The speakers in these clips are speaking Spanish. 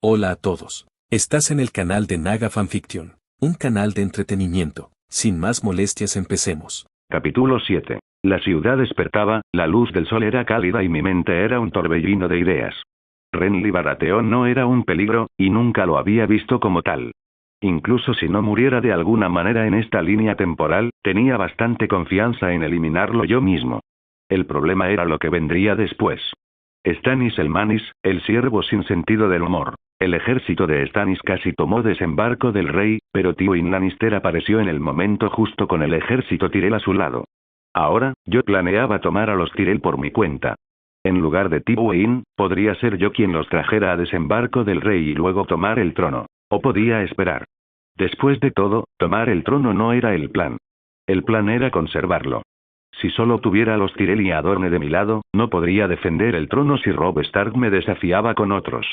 Hola a todos. Estás en el canal de Naga Fanfiction, un canal de entretenimiento. Sin más molestias, empecemos. Capítulo 7. La ciudad despertaba, la luz del sol era cálida y mi mente era un torbellino de ideas. Renly Baratheon no era un peligro, y nunca lo había visto como tal. Incluso si no muriera de alguna manera en esta línea temporal, tenía bastante confianza en eliminarlo yo mismo. El problema era lo que vendría después. Stannis el Manis, el siervo sin sentido del humor. El ejército de Stannis casi tomó desembarco del rey, pero Tywin Lannister apareció en el momento justo con el ejército Tyrell a su lado. Ahora, yo planeaba tomar a los Tyrell por mi cuenta. En lugar de Tywin, podría ser yo quien los trajera a desembarco del rey y luego tomar el trono. O podía esperar. Después de todo, tomar el trono no era el plan. El plan era conservarlo. Si solo tuviera a los Tyrell y a Dorne de mi lado, no podría defender el trono si Robb Stark me desafiaba con otros.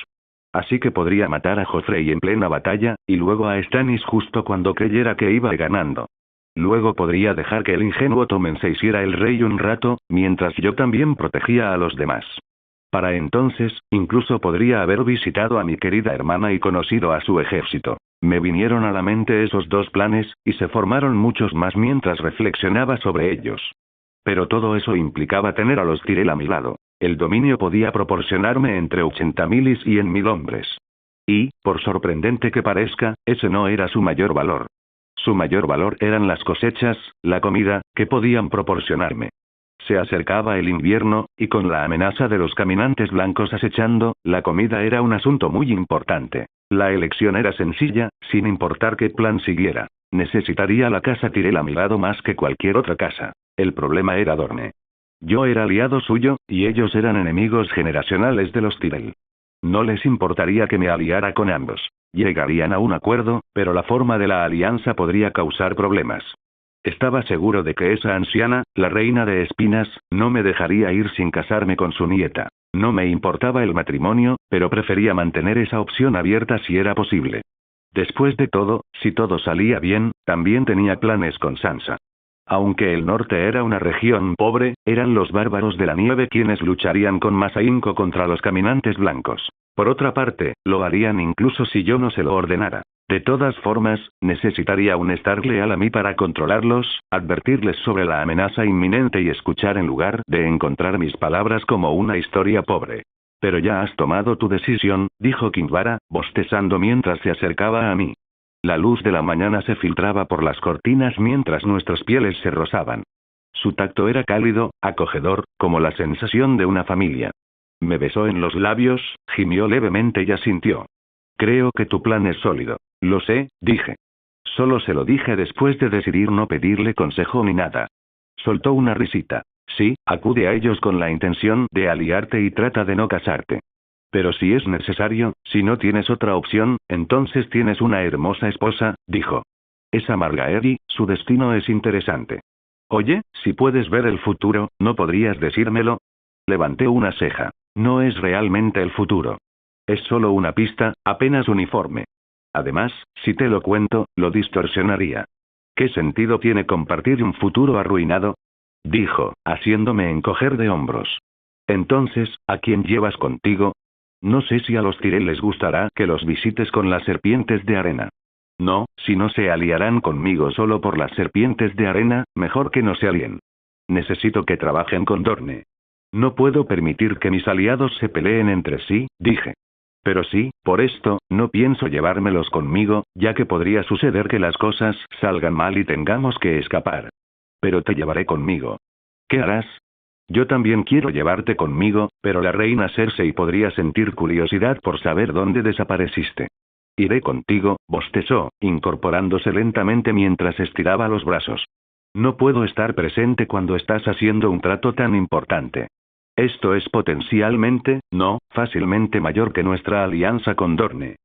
Así que podría matar a Joffrey en plena batalla, y luego a Stannis justo cuando creyera que iba ganando. Luego podría dejar que el ingenuo Tommen se hiciera el rey un rato, mientras yo también protegía a los demás. Para entonces, incluso podría haber visitado a mi querida hermana y conocido a su ejército. Me vinieron a la mente esos dos planes, y se formaron muchos más mientras reflexionaba sobre ellos. Pero todo eso implicaba tener a los Tyrell a mi lado. El dominio podía proporcionarme entre 80.000 y 100.000 hombres. Y, por sorprendente que parezca, ese no era su mayor valor. Su mayor valor eran las cosechas, la comida, que podían proporcionarme. Se acercaba el invierno, y con la amenaza de los caminantes blancos acechando, la comida era un asunto muy importante. La elección era sencilla, sin importar qué plan siguiera. Necesitaría la casa Tyrell a mi lado más que cualquier otra casa. El problema era Dorne. Yo era aliado suyo, y ellos eran enemigos generacionales de los Tyrell. No les importaría que me aliara con ambos. Llegarían a un acuerdo, pero la forma de la alianza podría causar problemas. Estaba seguro de que esa anciana, la reina de espinas, no me dejaría ir sin casarme con su nieta. No me importaba el matrimonio, pero prefería mantener esa opción abierta si era posible. Después de todo, si todo salía bien, también tenía planes con Sansa. Aunque el norte era una región pobre, eran los bárbaros de la nieve quienes lucharían con más ahínco contra los caminantes blancos. Por otra parte, lo harían incluso si yo no se lo ordenara. De todas formas, necesitaría un Stark leal a mí para controlarlos, advertirles sobre la amenaza inminente y escuchar en lugar de encontrar mis palabras como una historia pobre. Pero ya has tomado tu decisión, dijo Kinvara, bostezando mientras se acercaba a mí. La luz de la mañana se filtraba por las cortinas mientras nuestras pieles se rozaban. Su tacto era cálido, acogedor, como la sensación de una familia. Me besó en los labios, gimió levemente y asintió. Creo que tu plan es sólido. Lo sé, dije. Solo se lo dije después de decidir no pedirle consejo ni nada. Soltó una risita. Sí, acude a ellos con la intención de aliarte y trata de no casarte. Pero si es necesario, si no tienes otra opción, entonces tienes una hermosa esposa, dijo. Esa Margaery, su destino es interesante. Oye, si puedes ver el futuro, ¿no podrías decírmelo? Levanté una ceja. No es realmente el futuro. Es solo una pista, apenas uniforme. Además, si te lo cuento, lo distorsionaría. ¿Qué sentido tiene compartir un futuro arruinado? Dijo, haciéndome encoger de hombros. Entonces, ¿a quién llevas contigo? No sé si a los Tyrell les gustará que los visites con las serpientes de arena. No, si no se aliarán conmigo solo por las serpientes de arena, mejor que no se alíen. Necesito que trabajen con Dorne. No puedo permitir que mis aliados se peleen entre sí, dije. Pero sí, por esto, no pienso llevármelos conmigo, ya que podría suceder que las cosas salgan mal y tengamos que escapar. Pero te llevaré conmigo. ¿Qué harás? Yo también quiero llevarte conmigo, pero la reina Cersei podría sentir curiosidad por saber dónde desapareciste. Iré contigo, bostezó, incorporándose lentamente mientras estiraba los brazos. No puedo estar presente cuando estás haciendo un trato tan importante. Esto es potencialmente, no, fácilmente mayor que nuestra alianza con Dorne.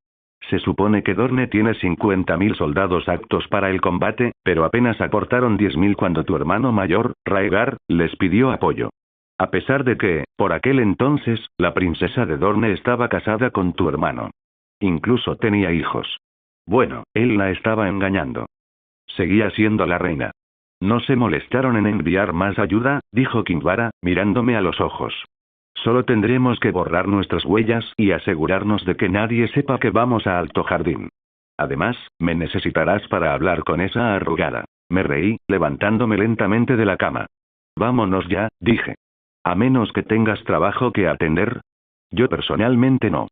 Se supone que Dorne tiene 50.000 soldados aptos para el combate, pero apenas aportaron 10.000 cuando tu hermano mayor, Rhaegar, les pidió apoyo. A pesar de que, por aquel entonces, la princesa de Dorne estaba casada con tu hermano. Incluso tenía hijos. Bueno, él la estaba engañando. Seguía siendo la reina. No se molestaron en enviar más ayuda, dijo Kinvara, mirándome a los ojos. Solo tendremos que borrar nuestras huellas y asegurarnos de que nadie sepa que vamos a Alto Jardín. Además, me necesitarás para hablar con esa arrugada. Me reí, levantándome lentamente de la cama. Vámonos ya, dije. A menos que tengas trabajo que atender. Yo personalmente no.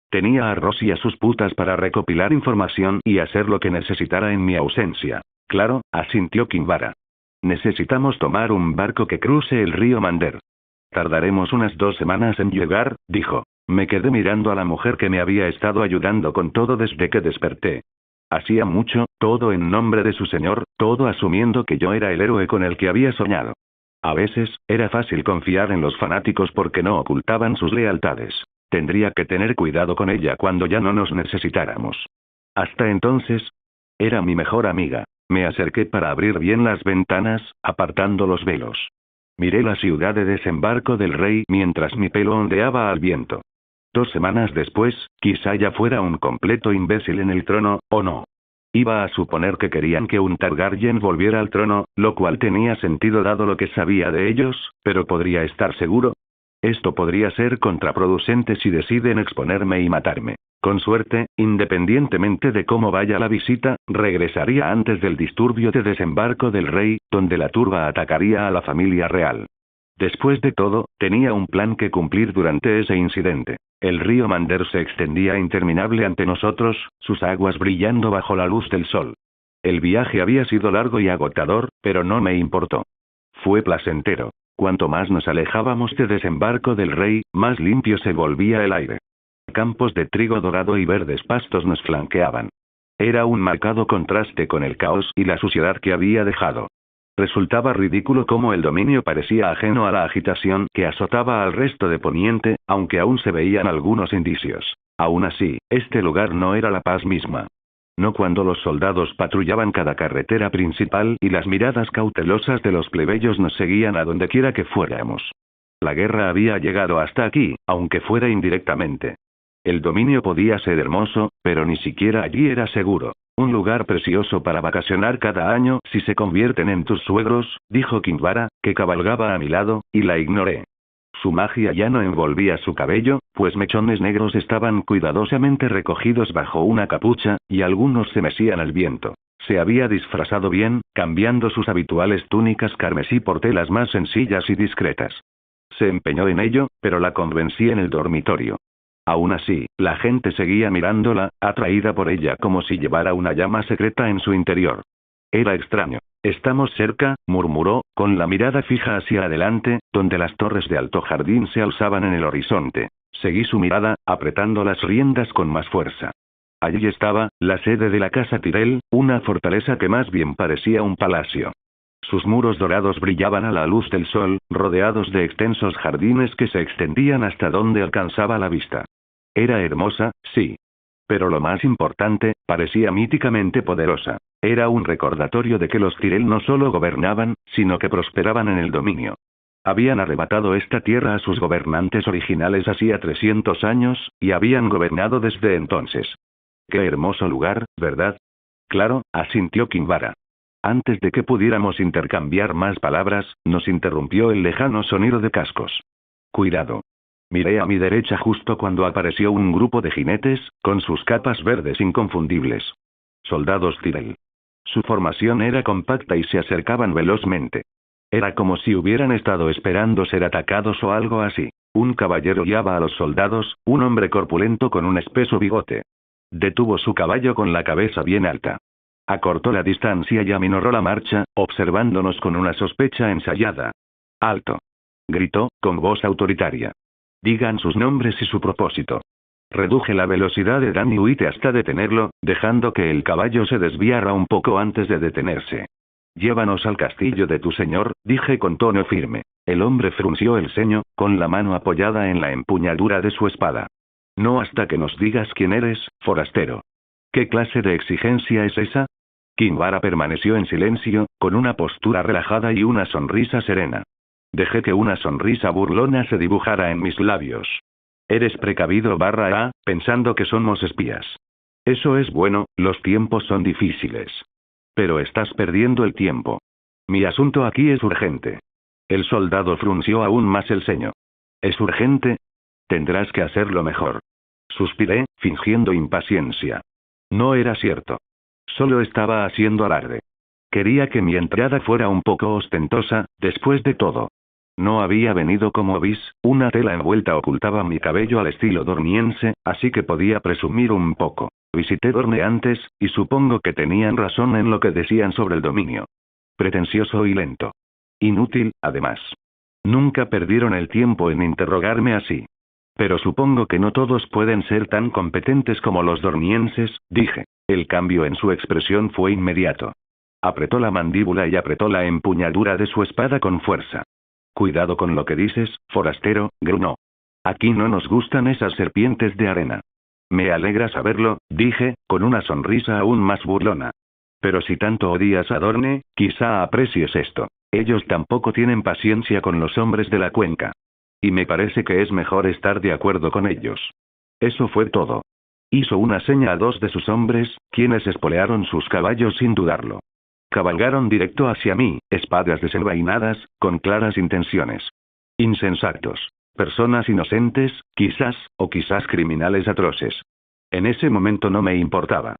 Tenía a Ross y a sus putas para recopilar información y hacer lo que necesitara en mi ausencia. Claro, asintió Kinvara. Necesitamos tomar un barco que cruce el río Mander. Tardaremos unas 2 semanas en llegar, dijo. Me quedé mirando a la mujer que me había estado ayudando con todo desde que desperté. Hacía mucho, todo en nombre de su señor, todo asumiendo que yo era el héroe con el que había soñado. A veces, era fácil confiar en los fanáticos porque no ocultaban sus lealtades. Tendría que tener cuidado con ella cuando ya no nos necesitáramos. Hasta entonces, era mi mejor amiga. Me acerqué para abrir bien las ventanas, apartando los velos. Miré la ciudad de Desembarco del Rey mientras mi pelo ondeaba al viento. 2 semanas después, quizá ya fuera un completo imbécil en el trono, ¿o no? Iba a suponer que querían que un Targaryen volviera al trono, lo cual tenía sentido dado lo que sabía de ellos, pero podría estar seguro. Esto podría ser contraproducente si deciden exponerme y matarme. Con suerte, independientemente de cómo vaya la visita, regresaría antes del disturbio de Desembarco del Rey, donde la turba atacaría a la familia real. Después de todo, tenía un plan que cumplir durante ese incidente. El río Mander se extendía interminable ante nosotros, sus aguas brillando bajo la luz del sol. El viaje había sido largo y agotador, pero no me importó. Fue placentero. Cuanto más nos alejábamos de Desembarco del Rey, más limpio se volvía el aire. Campos de trigo dorado y verdes pastos nos flanqueaban. Era un marcado contraste con el caos y la suciedad que había dejado. Resultaba ridículo cómo el dominio parecía ajeno a la agitación que azotaba al resto de Poniente, aunque aún se veían algunos indicios. Aún así, este lugar no era la paz misma. No cuando los soldados patrullaban cada carretera principal y las miradas cautelosas de los plebeyos nos seguían a donde quiera que fuéramos. La guerra había llegado hasta aquí, aunque fuera indirectamente. El dominio podía ser hermoso, pero ni siquiera allí era seguro. Un lugar precioso para vacacionar cada año si se convierten en tus suegros, dijo Kinvara, que cabalgaba a mi lado, y la ignoré. Su magia ya no envolvía su cabello, pues mechones negros estaban cuidadosamente recogidos bajo una capucha, y algunos se mecían al viento. Se había disfrazado bien, cambiando sus habituales túnicas carmesí por telas más sencillas y discretas. Se empeñó en ello, pero la convencí en el dormitorio. Aún así, la gente seguía mirándola, atraída por ella como si llevara una llama secreta en su interior. Era extraño. Estamos cerca, murmuró, con la mirada fija hacia adelante, donde las torres de Alto Jardín se alzaban en el horizonte. Seguí su mirada, apretando las riendas con más fuerza. Allí estaba, la sede de la casa Tyrell, una fortaleza que más bien parecía un palacio. Sus muros dorados brillaban a la luz del sol, rodeados de extensos jardines que se extendían hasta donde alcanzaba la vista. Era hermosa, sí. Pero lo más importante, parecía míticamente poderosa. Era un recordatorio de que los Tyrell no solo gobernaban, sino que prosperaban en el dominio. Habían arrebatado esta tierra a sus gobernantes originales hacía 300 años, y habían gobernado desde entonces. Qué hermoso lugar, ¿verdad? Claro, asintió Kinvara. Antes de que pudiéramos intercambiar más palabras, nos interrumpió el lejano sonido de cascos. Cuidado. Miré a mi derecha justo cuando apareció un grupo de jinetes, con sus capas verdes inconfundibles. Soldados Tyrell. Su formación era compacta y se acercaban velozmente. Era como si hubieran estado esperando ser atacados o algo así. Un caballero guiaba a los soldados, un hombre corpulento con un espeso bigote. Detuvo su caballo con la cabeza bien alta. Acortó la distancia y aminoró la marcha, observándonos con una sospecha ensayada. ¡Alto! Gritó, con voz autoritaria. Digan sus nombres y su propósito. Reduje la velocidad de Danny White hasta detenerlo, dejando que el caballo se desviara un poco antes de detenerse. Llévanos al castillo de tu señor, dije con tono firme. El hombre frunció el ceño, con la mano apoyada en la empuñadura de su espada. No hasta que nos digas quién eres, forastero. ¿Qué clase de exigencia es esa? Kinvara permaneció en silencio, con una postura relajada y una sonrisa serena. Dejé que una sonrisa burlona se dibujara en mis labios. Eres precavido pensando que somos espías. Eso es bueno, los tiempos son difíciles. Pero estás perdiendo el tiempo. Mi asunto aquí es urgente. El soldado frunció aún más el ceño. ¿Es urgente? Tendrás que hacerlo mejor. Suspiré, fingiendo impaciencia. No era cierto. Solo estaba haciendo alarde. Quería que mi entrada fuera un poco ostentosa, después de todo. No había venido como bis, una tela envuelta ocultaba mi cabello al estilo dorniense, así que podía presumir un poco. Visité Dorne antes, y supongo que tenían razón en lo que decían sobre el dominio. Pretencioso y lento. Inútil, además. Nunca perdieron el tiempo en interrogarme así. Pero supongo que no todos pueden ser tan competentes como los dornienses, dije. El cambio en su expresión fue inmediato. Apretó la mandíbula y apretó la empuñadura de su espada con fuerza. Cuidado con lo que dices, forastero, gruñó. Aquí no nos gustan esas serpientes de arena. Me alegra saberlo, dije, con una sonrisa aún más burlona. Pero si tanto odias a Dorne, quizá aprecies esto. Ellos tampoco tienen paciencia con los hombres de la cuenca. Y me parece que es mejor estar de acuerdo con ellos. Eso fue todo. Hizo una seña a dos de sus hombres, quienes espolearon sus caballos sin dudarlo. Cabalgaron directo hacia mí, espadas desenvainadas, con claras intenciones. Insensatos. Personas inocentes, quizás, o quizás criminales atroces. En ese momento no me importaba.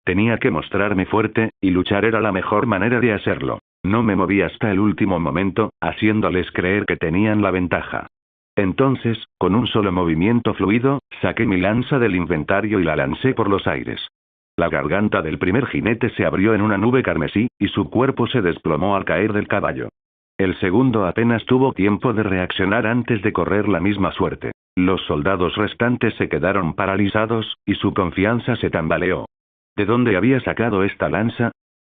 Tenía que mostrarme fuerte, y luchar era la mejor manera de hacerlo. No me moví hasta el último momento, haciéndoles creer que tenían la ventaja. Entonces, con un solo movimiento fluido, saqué mi lanza del inventario y la lancé por los aires. La garganta del primer jinete se abrió en una nube carmesí, y su cuerpo se desplomó al caer del caballo. El segundo apenas tuvo tiempo de reaccionar antes de correr la misma suerte. Los soldados restantes se quedaron paralizados, y su confianza se tambaleó. ¿De dónde había sacado esta lanza?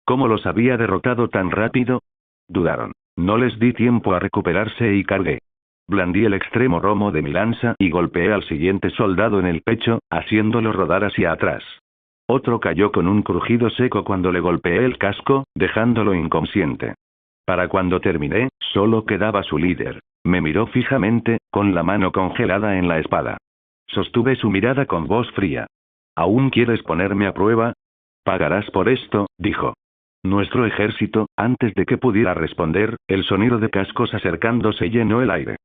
¿Cómo los había derrotado tan rápido? Dudaron. No les di tiempo a recuperarse y cargué. Blandí el extremo romo de mi lanza y golpeé al siguiente soldado en el pecho, haciéndolo rodar hacia atrás. Otro cayó con un crujido seco cuando le golpeé el casco, dejándolo inconsciente. Para cuando terminé, solo quedaba su líder. Me miró fijamente, con la mano congelada en la espada. Sostuve su mirada con voz fría. ¿Aún quieres ponerme a prueba? Pagarás por esto, dijo. Nuestro ejército, antes de que pudiera responder, el sonido de cascos acercándose llenó el aire.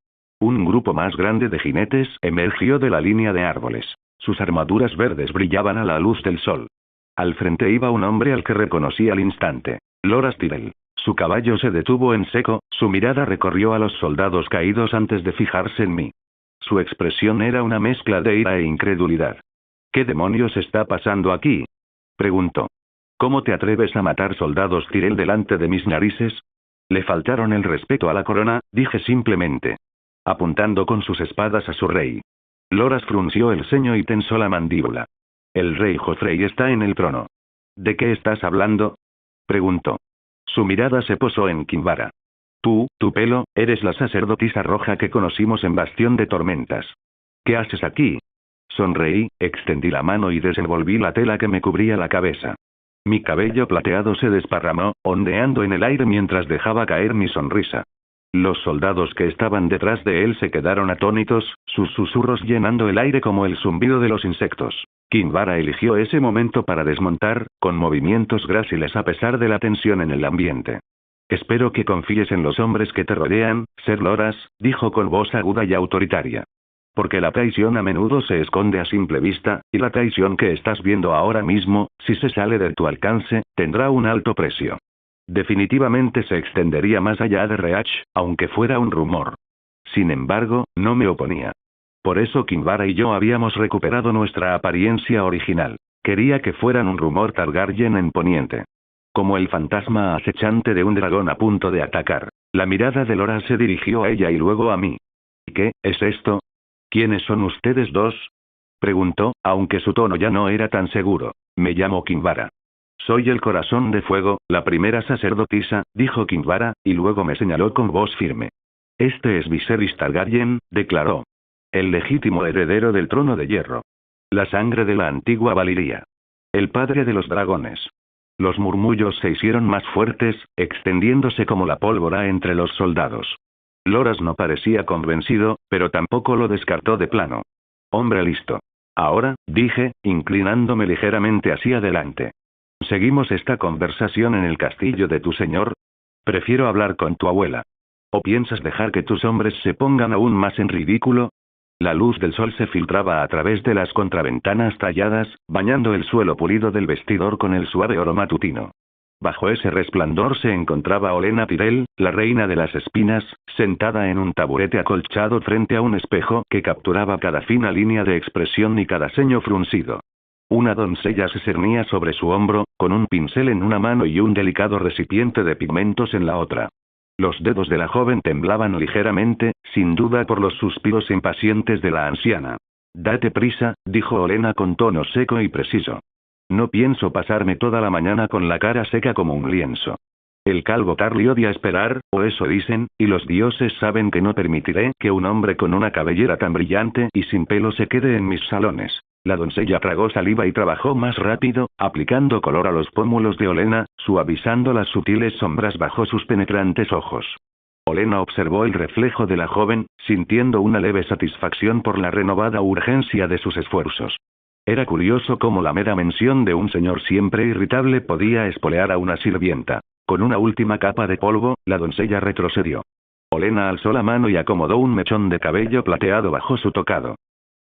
Un grupo más grande de jinetes emergió de la línea de árboles. Sus armaduras verdes brillaban a la luz del sol. Al frente iba un hombre al que reconocí al instante. Loras Tyrell. Su caballo se detuvo en seco, su mirada recorrió a los soldados caídos antes de fijarse en mí. Su expresión era una mezcla de ira e incredulidad. ¿Qué demonios está pasando aquí? Preguntó. ¿Cómo te atreves a matar soldados Tyrell delante de mis narices? Le faltaron el respeto a la corona, dije simplemente. Apuntando con sus espadas a su rey. Loras frunció el ceño y tensó la mandíbula. El rey Joffrey está en el trono. ¿De qué estás hablando? Preguntó. Su mirada se posó en Kinvara. Tú, tu pelo, eres la sacerdotisa roja que conocimos en Bastión de Tormentas. ¿Qué haces aquí? Sonreí, extendí la mano y desenvolví la tela que me cubría la cabeza. Mi cabello plateado se desparramó, ondeando en el aire mientras dejaba caer mi sonrisa. Los soldados que estaban detrás de él se quedaron atónitos, sus susurros llenando el aire como el zumbido de los insectos. Kinvara eligió ese momento para desmontar, con movimientos gráciles a pesar de la tensión en el ambiente. Espero que confíes en los hombres que te rodean, Ser Loras, dijo con voz aguda y autoritaria. Porque la traición a menudo se esconde a simple vista, y la traición que estás viendo ahora mismo, si se sale de tu alcance, tendrá un alto precio. Definitivamente se extendería más allá de Reach, aunque fuera un rumor. Sin embargo, no me oponía. Por eso Kinvara y yo habíamos recuperado nuestra apariencia original. Quería que fueran un rumor Targaryen en Poniente. Como el fantasma acechante de un dragón a punto de atacar. La mirada de Loras se dirigió a ella y luego a mí. ¿Qué es esto? ¿Quiénes son ustedes dos? Preguntó, aunque su tono ya no era tan seguro. Me llamo Kinvara. Soy el corazón de fuego, la primera sacerdotisa, dijo Kinvara, y luego me señaló con voz firme. Este es Viserys Targaryen, declaró. El legítimo heredero del trono de hierro. La sangre de la antigua Valiria. El padre de los dragones. Los murmullos se hicieron más fuertes, extendiéndose como la pólvora entre los soldados. Loras no parecía convencido, pero tampoco lo descartó de plano. Hombre listo. Ahora, dije, inclinándome ligeramente hacia adelante. ¿Seguimos esta conversación en el castillo de tu señor? Prefiero hablar con tu abuela. ¿O piensas dejar que tus hombres se pongan aún más en ridículo? La luz del sol se filtraba a través de las contraventanas talladas, bañando el suelo pulido del vestidor con el suave oro matutino. Bajo ese resplandor se encontraba Olenna Tyrell, la reina de las espinas, sentada en un taburete acolchado frente a un espejo que capturaba cada fina línea de expresión y cada ceño fruncido. Una doncella se cernía sobre su hombro, con un pincel en una mano y un delicado recipiente de pigmentos en la otra. Los dedos de la joven temblaban ligeramente, sin duda por los suspiros impacientes de la anciana. «Date prisa», dijo Olenna con tono seco y preciso. «No pienso pasarme toda la mañana con la cara seca como un lienzo. El calvo Tarly odia esperar, o eso dicen, y los dioses saben que no permitiré que un hombre con una cabellera tan brillante y sin pelo se quede en mis salones». La doncella tragó saliva y trabajó más rápido, aplicando color a los pómulos de Olenna, suavizando las sutiles sombras bajo sus penetrantes ojos. Olenna observó el reflejo de la joven, sintiendo una leve satisfacción por la renovada urgencia de sus esfuerzos. Era curioso cómo la mera mención de un señor siempre irritable podía espolear a una sirvienta. Con una última capa de polvo, la doncella retrocedió. Olenna alzó la mano y acomodó un mechón de cabello plateado bajo su tocado.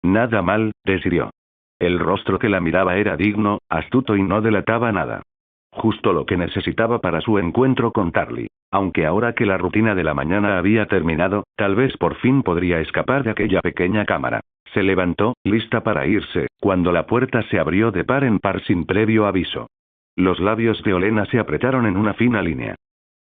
Nada mal, decidió. El rostro que la miraba era digno, astuto y no delataba nada. Justo lo que necesitaba para su encuentro con Tarly. Aunque ahora que la rutina de la mañana había terminado, tal vez por fin podría escapar de aquella pequeña cámara. Se levantó, lista para irse, cuando la puerta se abrió de par en par sin previo aviso. Los labios de Olenna se apretaron en una fina línea.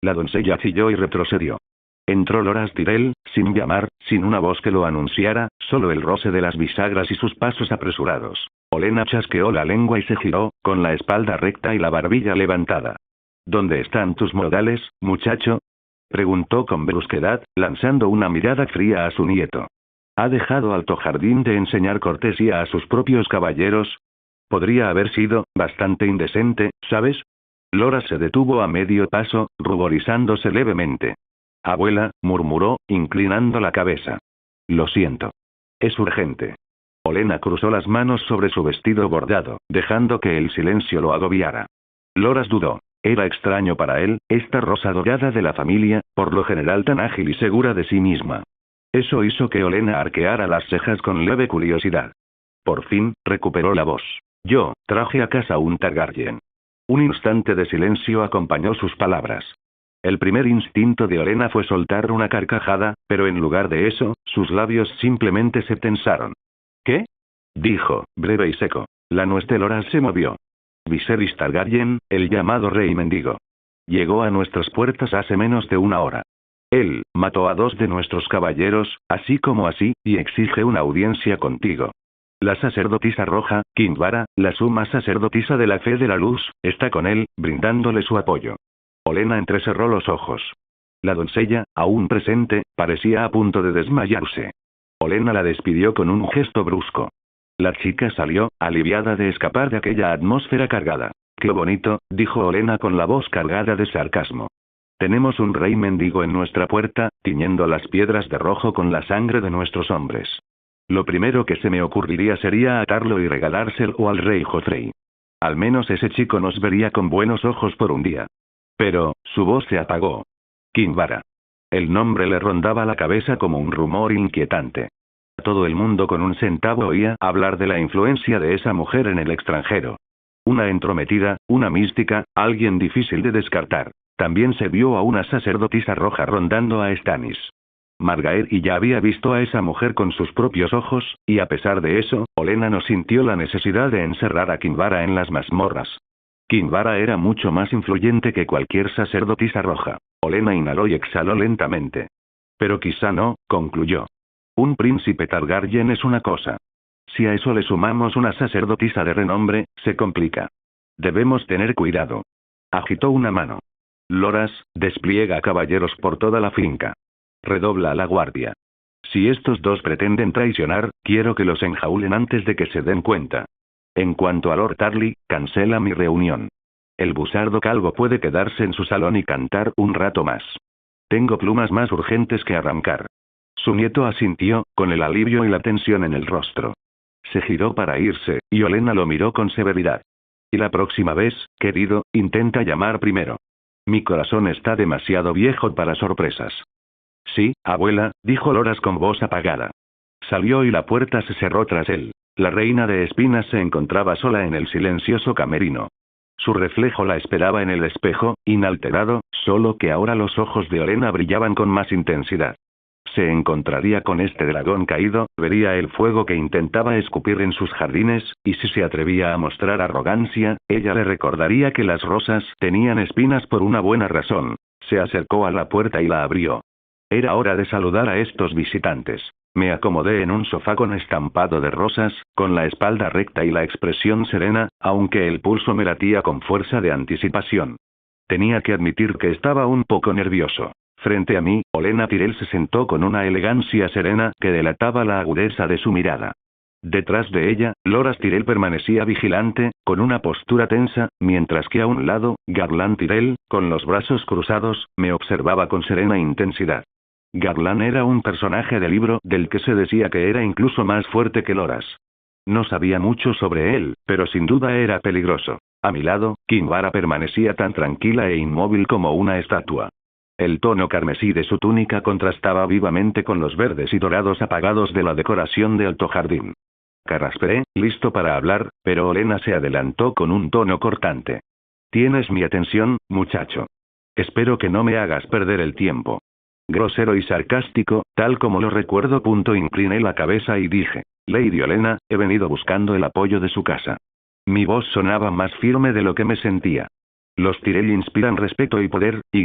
La doncella chilló y retrocedió. Entró Loras Tyrell, sin llamar, sin una voz que lo anunciara, solo el roce de las bisagras y sus pasos apresurados. Olenna chasqueó la lengua y se giró, con la espalda recta y la barbilla levantada. «¿Dónde están tus modales, muchacho?», preguntó con brusquedad, lanzando una mirada fría a su nieto. «¿Ha dejado Alto Jardín de enseñar cortesía a sus propios caballeros? Podría haber sido bastante indecente, ¿sabes?». Loras se detuvo a medio paso, ruborizándose levemente. «Abuela», murmuró, inclinando la cabeza. «Lo siento. Es urgente». Olenna cruzó las manos sobre su vestido bordado, dejando que el silencio lo agobiara. Loras dudó. Era extraño para él, esta rosa dorada de la familia, por lo general tan ágil y segura de sí misma. Eso hizo que Olenna arqueara las cejas con leve curiosidad. Por fin, recuperó la voz. «Yo traje a casa un Targaryen». Un instante de silencio acompañó sus palabras. El primer instinto de Olenna fue soltar una carcajada, pero en lugar de eso, sus labios simplemente se tensaron. «¿Qué?», dijo, breve y seco. La nuez de Loras se movió. «Viserys Targaryen, el llamado rey mendigo. Llegó a nuestras puertas hace menos de una hora. Él mató a 2 de nuestros caballeros, así como así, y exige una audiencia contigo. La sacerdotisa roja, Kinvara, la suma sacerdotisa de la fe de la luz, está con él, brindándole su apoyo». Olenna entrecerró los ojos. La doncella, aún presente, parecía a punto de desmayarse. Olenna la despidió con un gesto brusco. La chica salió, aliviada de escapar de aquella atmósfera cargada. «Qué bonito», dijo Olenna con la voz cargada de sarcasmo. «Tenemos un rey mendigo en nuestra puerta, tiñendo las piedras de rojo con la sangre de nuestros hombres. Lo primero que se me ocurriría sería atarlo y regalárselo al rey Joffrey. Al menos ese chico nos vería con buenos ojos por un día». Pero, su voz se apagó. Kinvara. El nombre le rondaba la cabeza como un rumor inquietante. Todo el mundo con un centavo oía hablar de la influencia de esa mujer en el extranjero. Una entrometida, una mística, alguien difícil de descartar. También se vio a una sacerdotisa roja rondando a Stannis. Margaery ya había visto a esa mujer con sus propios ojos, y a pesar de eso, Olenna no sintió la necesidad de encerrar a Kinvara en las mazmorras. Kinvara era mucho más influyente que cualquier sacerdotisa roja. Olenna inhaló y exhaló lentamente. «Pero quizá no», concluyó. «Un príncipe Targaryen es una cosa. Si a eso le sumamos una sacerdotisa de renombre, se complica. Debemos tener cuidado». Agitó una mano. «Loras, despliega caballeros por toda la finca. Redobla la guardia. Si estos 2 pretenden traicionar, quiero que los enjaulen antes de que se den cuenta. En cuanto a Lord Tarly, cancela mi reunión. El busardo calvo puede quedarse en su salón y cantar un rato más. Tengo plumas más urgentes que arrancar». Su nieto asintió, con el alivio y la tensión en el rostro. Se giró para irse, y Olenna lo miró con severidad. «Y la próxima vez, querido, intenta llamar primero. Mi corazón está demasiado viejo para sorpresas». Sí, abuela, dijo Loras con voz apagada. Salió y la puerta se cerró tras él. La reina de espinas se encontraba sola en el silencioso camerino. Su reflejo la esperaba en el espejo, inalterado, solo que ahora los ojos de Olenna brillaban con más intensidad. Se encontraría con este dragón caído, vería el fuego que intentaba escupir en sus jardines, y si se atrevía a mostrar arrogancia, ella le recordaría que las rosas tenían espinas por una buena razón. Se acercó a la puerta y la abrió. Era hora de saludar a estos visitantes. Me acomodé en un sofá con estampado de rosas, con la espalda recta y la expresión serena, aunque el pulso me latía con fuerza de anticipación. Tenía que admitir que estaba un poco nervioso. Frente a mí, Olenna Tyrell se sentó con una elegancia serena que delataba la agudeza de su mirada. Detrás de ella, Loras Tyrell permanecía vigilante, con una postura tensa, mientras que a un lado, Garland Tyrell, con los brazos cruzados, me observaba con serena intensidad. Garland era un personaje de libro del que se decía que era incluso más fuerte que Loras. No sabía mucho sobre él, pero sin duda era peligroso. A mi lado, Kinvara permanecía tan tranquila e inmóvil como una estatua. El tono carmesí de su túnica contrastaba vivamente con los verdes y dorados apagados de la decoración de Alto Jardín. Carraspeé, listo para hablar, pero Olenna se adelantó con un tono cortante. Tienes mi atención, muchacho. Espero que no me hagas perder el tiempo. Grosero y sarcástico, tal como lo recuerdo. Incliné la cabeza y dije: Lady Olenna, he venido buscando el apoyo de su casa. Mi voz sonaba más firme de lo que me sentía. Los Tyrell inspiran respeto y poder, y.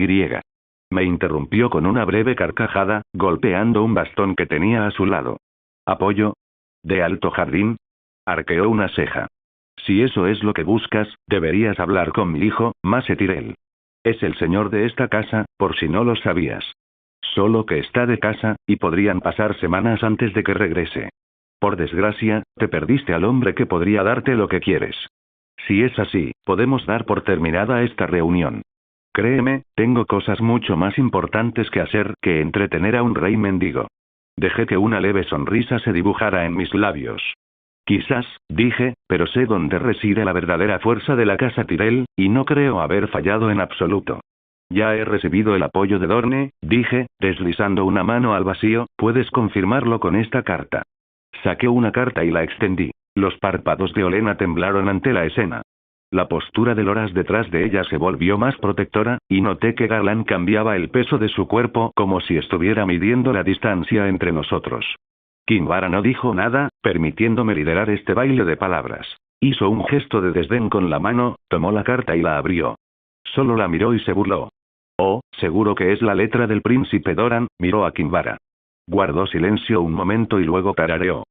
Me interrumpió con una breve carcajada, golpeando un bastón que tenía a su lado. ¿Apoyo? ¿De Alto Jardín? Arqueó una ceja. Si eso es lo que buscas, deberías hablar con mi hijo, Mace Tyrell. Es el señor de esta casa, por si no lo sabías. Solo que está de casa, y podrían pasar semanas antes de que regrese. Por desgracia, te perdiste al hombre que podría darte lo que quieres. Si es así, podemos dar por terminada esta reunión. Créeme, tengo cosas mucho más importantes que hacer que entretener a un rey mendigo. Dejé que una leve sonrisa se dibujara en mis labios. Quizás, dije, pero sé dónde reside la verdadera fuerza de la casa Tyrell, y no creo haber fallado en absoluto. Ya he recibido el apoyo de Dorne, dije, deslizando una mano al vacío, puedes confirmarlo con esta carta. Saqué una carta y la extendí. Los párpados de Olenna temblaron ante la escena. La postura de Loras detrás de ella se volvió más protectora, y noté que Garland cambiaba el peso de su cuerpo como si estuviera midiendo la distancia entre nosotros. Kinvara no dijo nada, permitiéndome liderar este baile de palabras. Hizo un gesto de desdén con la mano, tomó la carta y la abrió. Solo la miró y se burló. Oh, seguro que es la letra del príncipe Doran, miró a Kinvara. Guardó silencio un momento y luego tarareó.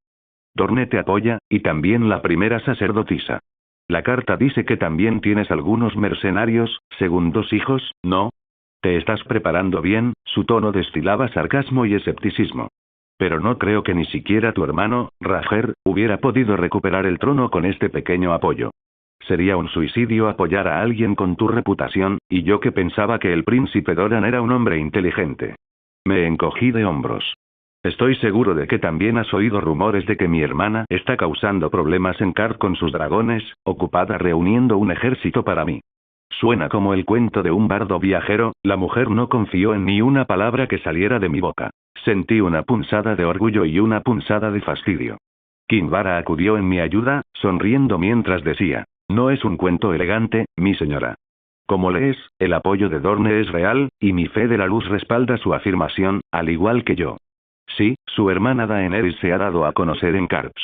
Dorne te apoya, y también la primera sacerdotisa. La carta dice que también tienes algunos mercenarios, segundos hijos, ¿no? Te estás preparando bien, su tono destilaba sarcasmo y escepticismo. Pero no creo que ni siquiera tu hermano, Rajer, hubiera podido recuperar el trono con este pequeño apoyo. Sería un suicidio apoyar a alguien con tu reputación, y yo que pensaba que el príncipe Doran era un hombre inteligente. Me encogí de hombros. Estoy seguro de que también has oído rumores de que mi hermana está causando problemas en Card con sus dragones, ocupada reuniendo un ejército para mí. Suena como el cuento de un bardo viajero. La mujer no confió en ni una palabra que saliera de mi boca. Sentí una punzada de orgullo y una punzada de fastidio. Kinvara acudió en mi ayuda, sonriendo mientras decía: no es un cuento elegante, mi señora. Como lees, el apoyo de Dorne es real, y mi fe de la luz respalda su afirmación, al igual que yo. Sí, su hermana Daenerys se ha dado a conocer en Carps.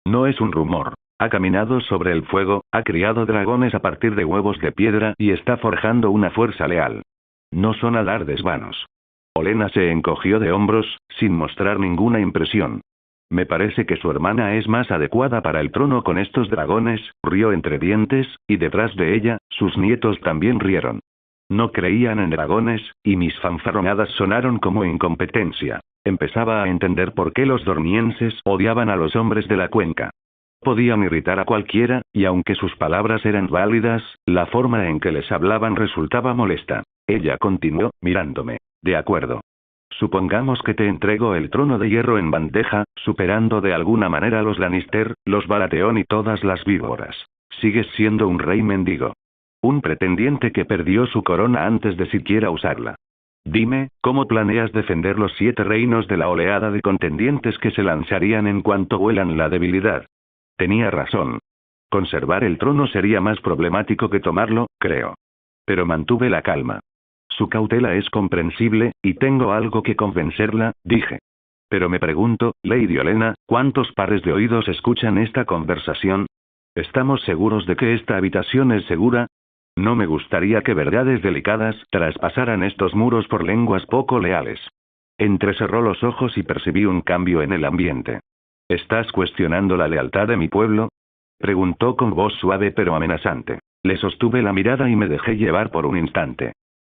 No es un rumor. Ha caminado sobre el fuego, ha criado dragones a partir de huevos de piedra y está forjando una fuerza leal. No son alardes vanos. Olenna se encogió de hombros, sin mostrar ninguna impresión. Me parece que su hermana es más adecuada para el trono con estos dragones, rió entre dientes, y detrás de ella, sus nietos también rieron. No creían en dragones, y mis fanfarronadas sonaron como incompetencia. Empezaba a entender por qué los dornienses odiaban a los hombres de la cuenca. Podían irritar a cualquiera, y aunque sus palabras eran válidas, la forma en que les hablaban resultaba molesta. Ella continuó, mirándome. De acuerdo. Supongamos que te entrego el trono de hierro en bandeja, superando de alguna manera a los Lannister, los Baratheon y todas las víboras. Sigues siendo un rey mendigo. Un pretendiente que perdió su corona antes de siquiera usarla. Dime, ¿cómo planeas defender los 7 reinos de la oleada de contendientes que se lanzarían en cuanto huelan la debilidad? Tenía razón. Conservar el trono sería más problemático que tomarlo, creo. Pero mantuve la calma. Su cautela es comprensible, y tengo algo que convencerla, dije. Pero me pregunto, Lady Olenna, ¿cuántos pares de oídos escuchan esta conversación? ¿Estamos seguros de que esta habitación es segura? No me gustaría que verdades delicadas traspasaran estos muros por lenguas poco leales. Entrecerró los ojos y percibí un cambio en el ambiente. ¿Estás cuestionando la lealtad de mi pueblo? Preguntó con voz suave pero amenazante. Le sostuve la mirada y me dejé llevar por un instante.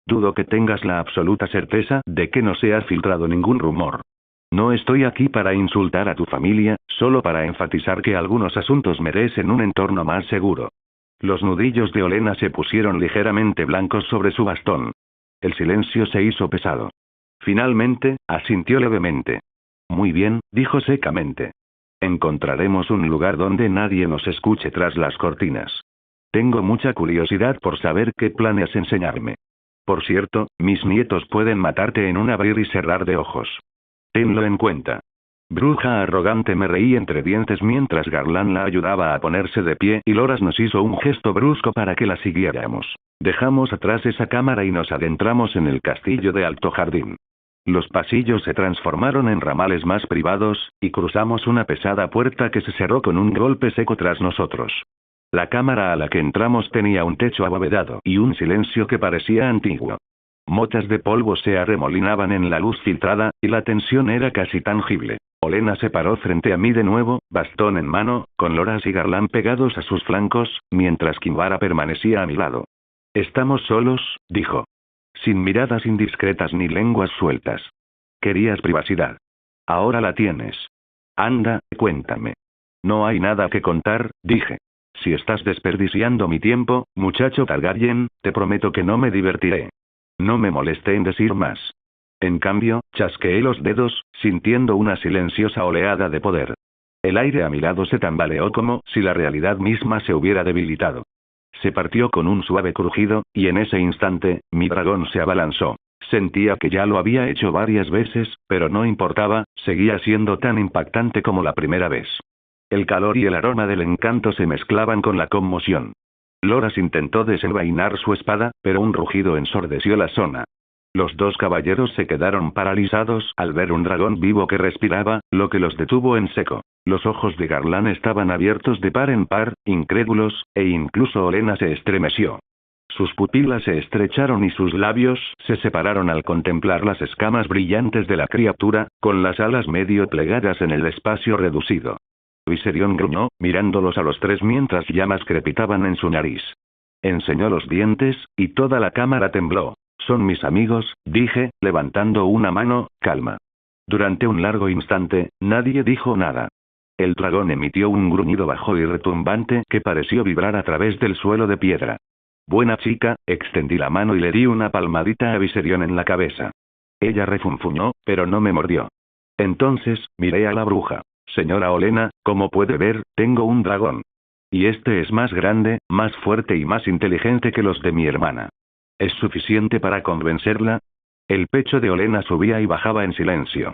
Dudo que tengas la absoluta certeza de que no se ha filtrado ningún rumor. No estoy aquí para insultar a tu familia, solo para enfatizar que algunos asuntos merecen un entorno más seguro. Los nudillos de Olenna se pusieron ligeramente blancos sobre su bastón. El silencio se hizo pesado. Finalmente, asintió levemente. Muy bien, dijo secamente. Encontraremos un lugar donde nadie nos escuche tras las cortinas. Tengo mucha curiosidad por saber qué planeas enseñarme. Por cierto, mis nietos pueden matarte en un abrir y cerrar de ojos. Tenlo en cuenta. Bruja arrogante, me reí entre dientes mientras Garland la ayudaba a ponerse de pie y Loras nos hizo un gesto brusco para que la siguiéramos. Dejamos atrás esa cámara y nos adentramos en el castillo de Alto Jardín. Los pasillos se transformaron en ramales más privados, y cruzamos una pesada puerta que se cerró con un golpe seco tras nosotros. La cámara a la que entramos tenía un techo abovedado y un silencio que parecía antiguo. Motas de polvo se arremolinaban en la luz filtrada, y la tensión era casi tangible. Olenna se paró frente a mí de nuevo, bastón en mano, con Loras y Garland pegados a sus flancos, mientras Kinvara permanecía a mi lado. «Estamos solos», dijo. Sin miradas indiscretas ni lenguas sueltas. Querías privacidad. Ahora la tienes. Anda, cuéntame. No hay nada que contar, dije. Si estás desperdiciando mi tiempo, muchacho Targaryen, te prometo que no me divertiré. No me molesté en decir más. En cambio, chasqueé los dedos, sintiendo una silenciosa oleada de poder. El aire a mi lado se tambaleó como si la realidad misma se hubiera debilitado. Se partió con un suave crujido, y en ese instante, mi dragón se abalanzó. Sentía que ya lo había hecho varias veces, pero no importaba, seguía siendo tan impactante como la primera vez. El calor y el aroma del encanto se mezclaban con la conmoción. Loras intentó desenvainar su espada, pero un rugido ensordeció la zona. Los 2 caballeros se quedaron paralizados al ver un dragón vivo que respiraba, lo que los detuvo en seco. Los ojos de Garland estaban abiertos de par en par, incrédulos, e incluso Olenna se estremeció. Sus pupilas se estrecharon y sus labios se separaron al contemplar las escamas brillantes de la criatura, con las alas medio plegadas en el espacio reducido. Viserion gruñó, mirándolos a los 3 mientras llamas crepitaban en su nariz. Enseñó los dientes, y toda la cámara tembló. «Son mis amigos», dije, levantando una mano, calma. Durante un largo instante, nadie dijo nada. El dragón emitió un gruñido bajo y retumbante que pareció vibrar a través del suelo de piedra. «Buena chica», extendí la mano y le di una palmadita a Viserion en la cabeza. Ella refunfuñó, pero no me mordió. Entonces, miré a la bruja. «Señora Olenna, como puede ver, tengo un dragón. Y este es más grande, más fuerte y más inteligente que los de mi hermana. ¿Es suficiente para convencerla?» El pecho de Olenna subía y bajaba en silencio.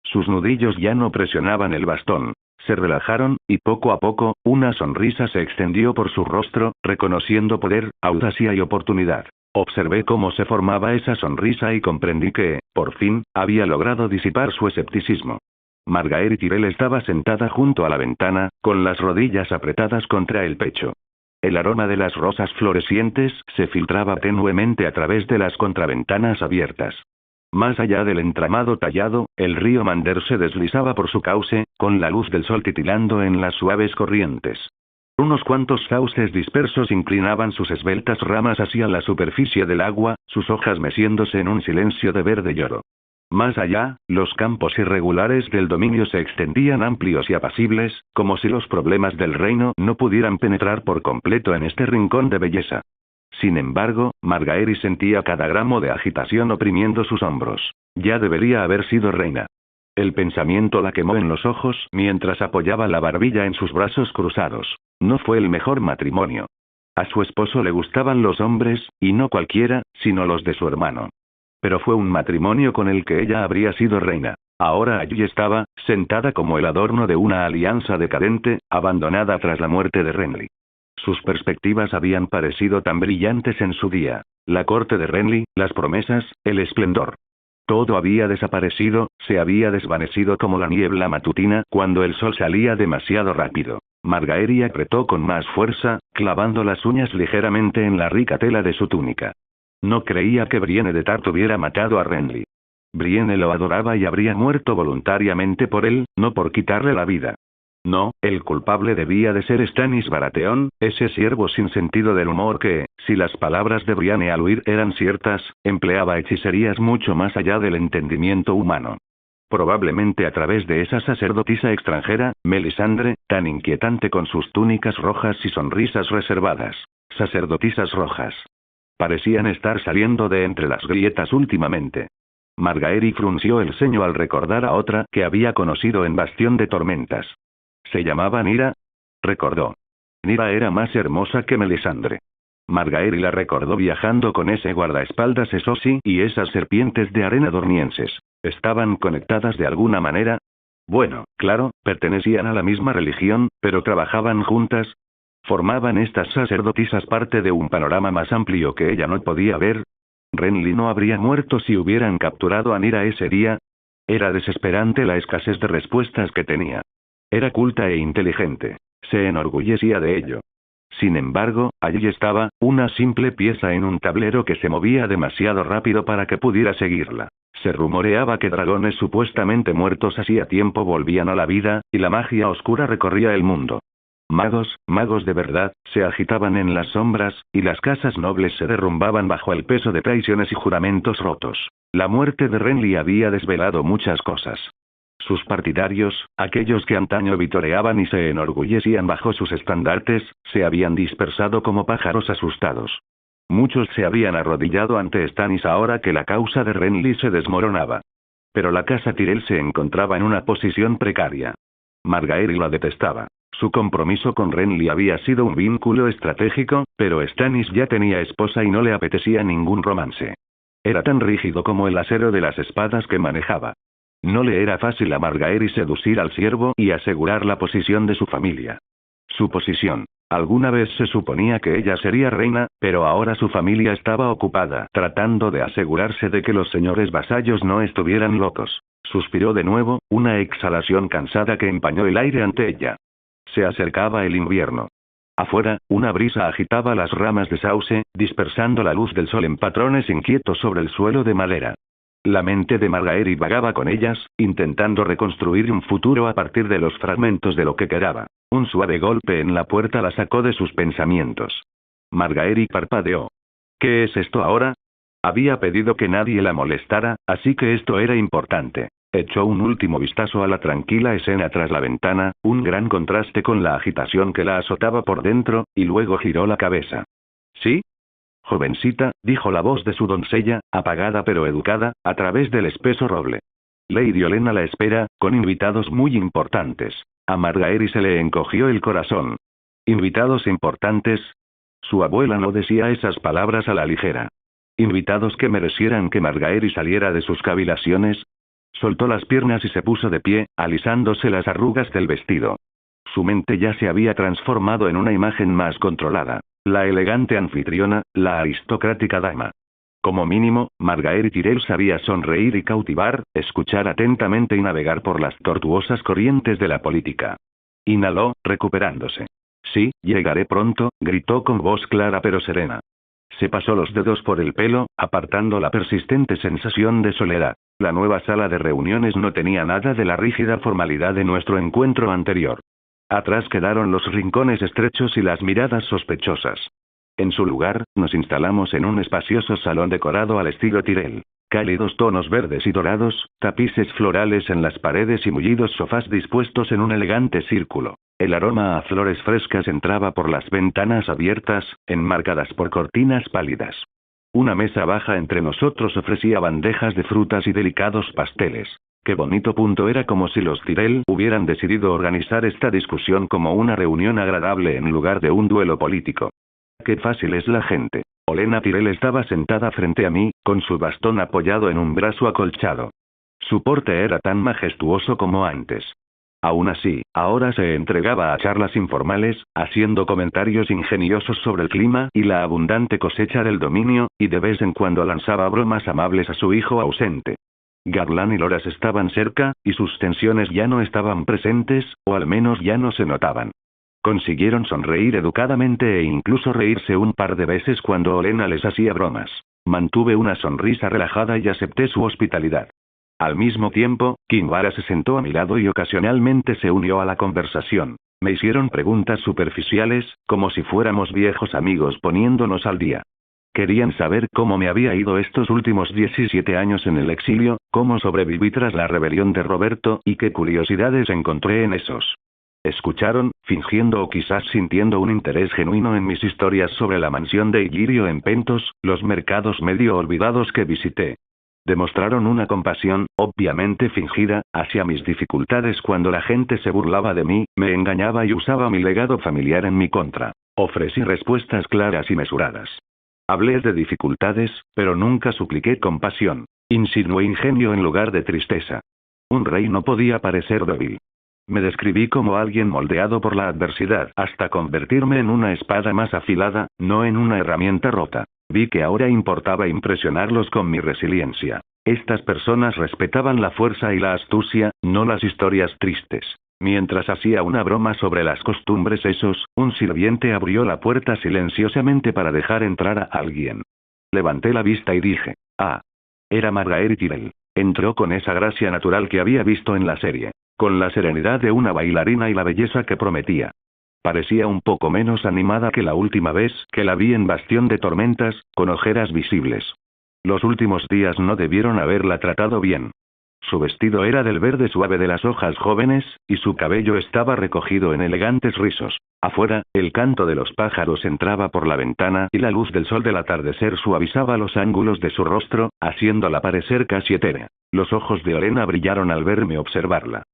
Sus nudillos ya no presionaban el bastón. Se relajaron, y poco a poco, una sonrisa se extendió por su rostro, reconociendo poder, audacia y oportunidad. Observé cómo se formaba esa sonrisa y comprendí que, por fin, había logrado disipar su escepticismo. Margaery Tyrell estaba sentada junto a la ventana, con las rodillas apretadas contra el pecho. El aroma de las rosas florecientes se filtraba tenuemente a través de las contraventanas abiertas. Más allá del entramado tallado, el río Mander se deslizaba por su cauce, con la luz del sol titilando en las suaves corrientes. Unos cuantos sauces dispersos inclinaban sus esbeltas ramas hacia la superficie del agua, sus hojas meciéndose en un silencio de verde lloro. Más allá, los campos irregulares del dominio se extendían amplios y apacibles, como si los problemas del reino no pudieran penetrar por completo en este rincón de belleza. Sin embargo, Margaery sentía cada gramo de agitación oprimiendo sus hombros. Ya debería haber sido reina. El pensamiento la quemó en los ojos mientras apoyaba la barbilla en sus brazos cruzados. No fue el mejor matrimonio. A su esposo le gustaban los hombres, y no cualquiera, sino los de su hermano. Pero fue un matrimonio con el que ella habría sido reina. Ahora allí estaba, sentada como el adorno de una alianza decadente, abandonada tras la muerte de Renly. Sus perspectivas habían parecido tan brillantes en su día. La corte de Renly, las promesas, el esplendor. Todo había desaparecido, se había desvanecido como la niebla matutina cuando el sol salía demasiado rápido. Margaery apretó con más fuerza, clavando las uñas ligeramente en la rica tela de su túnica. No creía que Brienne de Tarth hubiera matado a Renly. Brienne lo adoraba y habría muerto voluntariamente por él, no por quitarle la vida. No, el culpable debía de ser Stannis Baratheon, ese siervo sin sentido del humor que, si las palabras de Brienne al huir eran ciertas, empleaba hechicerías mucho más allá del entendimiento humano. Probablemente a través de esa sacerdotisa extranjera, Melisandre, tan inquietante con sus túnicas rojas y sonrisas reservadas. Sacerdotisas rojas. Parecían estar saliendo de entre las grietas últimamente. Margaery frunció el ceño al recordar a otra que había conocido en Bastión de Tormentas. ¿Se llamaba Nyra? Recordó. Nyra era más hermosa que Melisandre. Margaery la recordó viajando con ese guardaespaldas Esosi y esas serpientes de arena dormienses. ¿Estaban conectadas de alguna manera? Bueno, claro, pertenecían a la misma religión, pero trabajaban juntas. ¿Formaban estas sacerdotisas parte de un panorama más amplio que ella no podía ver? ¿Renly no habría muerto si hubieran capturado a Nyra ese día? Era desesperante la escasez de respuestas que tenía. Era culta e inteligente. Se enorgullecía de ello. Sin embargo, allí estaba, una simple pieza en un tablero que se movía demasiado rápido para que pudiera seguirla. Se rumoreaba que dragones supuestamente muertos hacía tiempo volvían a la vida, y la magia oscura recorría el mundo. Magos de verdad, se agitaban en las sombras, y las casas nobles se derrumbaban bajo el peso de traiciones y juramentos rotos. La muerte de Renly había desvelado muchas cosas. Sus partidarios, aquellos que antaño vitoreaban y se enorgullecían bajo sus estandartes, se habían dispersado como pájaros asustados. Muchos se habían arrodillado ante Stannis ahora que la causa de Renly se desmoronaba. Pero la casa Tyrell se encontraba en una posición precaria. Margaery la detestaba. Su compromiso con Renly había sido un vínculo estratégico, pero Stannis ya tenía esposa y no le apetecía ningún romance. Era tan rígido como el acero de las espadas que manejaba. No le era fácil a Margaery seducir al siervo y asegurar la posición de su familia. Su posición. Alguna vez se suponía que ella sería reina, pero ahora su familia estaba ocupada tratando de asegurarse de que los señores vasallos no estuvieran locos. Suspiró de nuevo, una exhalación cansada que empañó el aire ante ella. Se acercaba el invierno. Afuera, una brisa agitaba las ramas de sauce, dispersando la luz del sol en patrones inquietos sobre el suelo de madera. La mente de Margaery vagaba con ellas, intentando reconstruir un futuro a partir de los fragmentos de lo que quedaba. Un suave golpe en la puerta la sacó de sus pensamientos. Margaery parpadeó. ¿Qué es esto ahora? Había pedido que nadie la molestara, así que esto era importante. Echó un último vistazo a la tranquila escena tras la ventana, un gran contraste con la agitación que la azotaba por dentro, y luego giró la cabeza. ¿Sí? Jovencita, dijo la voz de su doncella, apagada pero educada, a través del espeso roble. Lady Olenna la espera, con invitados muy importantes. A Margaery se le encogió el corazón. ¿Invitados importantes? Su abuela no decía esas palabras a la ligera. ¿Invitados que merecieran que Margaery saliera de sus cavilaciones? Soltó las piernas y se puso de pie, alisándose las arrugas del vestido. Su mente ya se había transformado en una imagen más controlada. La elegante anfitriona, la aristocrática dama. Como mínimo, Margaery Tyrell sabía sonreír y cautivar, escuchar atentamente y navegar por las tortuosas corrientes de la política. Inhaló, recuperándose. Sí, llegaré pronto, gritó con voz clara pero serena. Se pasó los dedos por el pelo, apartando la persistente sensación de soledad. La nueva sala de reuniones no tenía nada de la rígida formalidad de nuestro encuentro anterior. Atrás quedaron los rincones estrechos y las miradas sospechosas. En su lugar, nos instalamos en un espacioso salón decorado al estilo Tyrell. Cálidos tonos verdes y dorados, tapices florales en las paredes y mullidos sofás dispuestos en un elegante círculo. El aroma a flores frescas entraba por las ventanas abiertas, enmarcadas por cortinas pálidas. Una mesa baja entre nosotros ofrecía bandejas de frutas y delicados pasteles. Qué bonito punto era, como si los Tyrell hubieran decidido organizar esta discusión como una reunión agradable en lugar de un duelo político. Qué fácil es la gente. Olena Tyrell estaba sentada frente a mí, con su bastón apoyado en un brazo acolchado. Su porte era tan majestuoso como antes. Aún así, ahora se entregaba a charlas informales, haciendo comentarios ingeniosos sobre el clima y la abundante cosecha del dominio, y de vez en cuando lanzaba bromas amables a su hijo ausente. Garland y Loras estaban cerca, y sus tensiones ya no estaban presentes, o al menos ya no se notaban. Consiguieron sonreír educadamente e incluso reírse un par de veces cuando Olena les hacía bromas. Mantuve una sonrisa relajada y acepté su hospitalidad. Al mismo tiempo, Kinvara se sentó a mi lado y ocasionalmente se unió a la conversación. Me hicieron preguntas superficiales, como si fuéramos viejos amigos poniéndonos al día. Querían saber cómo me había ido estos últimos 17 años en el exilio, cómo sobreviví tras la rebelión de Roberto y qué curiosidades encontré en esos. Escucharon, fingiendo o quizás sintiendo un interés genuino en mis historias sobre la mansión de Illyrio en Pentos, los mercados medio olvidados que visité. Demostraron una compasión, obviamente fingida, hacia mis dificultades cuando la gente se burlaba de mí, me engañaba y usaba mi legado familiar en mi contra. Ofrecí respuestas claras y mesuradas. Hablé de dificultades, pero nunca supliqué compasión. Insinué ingenio en lugar de tristeza. Un rey no podía parecer débil. Me describí como alguien moldeado por la adversidad hasta convertirme en una espada más afilada, no en una herramienta rota. Vi que ahora importaba impresionarlos con mi resiliencia. Estas personas respetaban la fuerza y la astucia, no las historias tristes. Mientras hacía una broma sobre las costumbres un sirviente abrió la puerta silenciosamente para dejar entrar a alguien. Levanté la vista y dije, ah. Era Margaery Tyrell. Entró con esa gracia natural que había visto en la serie. Con la serenidad de una bailarina y la belleza que prometía. Parecía un poco menos animada que la última vez que la vi en Bastión de Tormentas, con ojeras visibles. Los últimos días no debieron haberla tratado bien. Su vestido era del verde suave de las hojas jóvenes, y su cabello estaba recogido en elegantes rizos. Afuera, el canto de los pájaros entraba por la ventana y la luz del sol del atardecer suavizaba los ángulos de su rostro, haciéndola parecer casi etérea. Los ojos de Olena brillaron al verme observarla.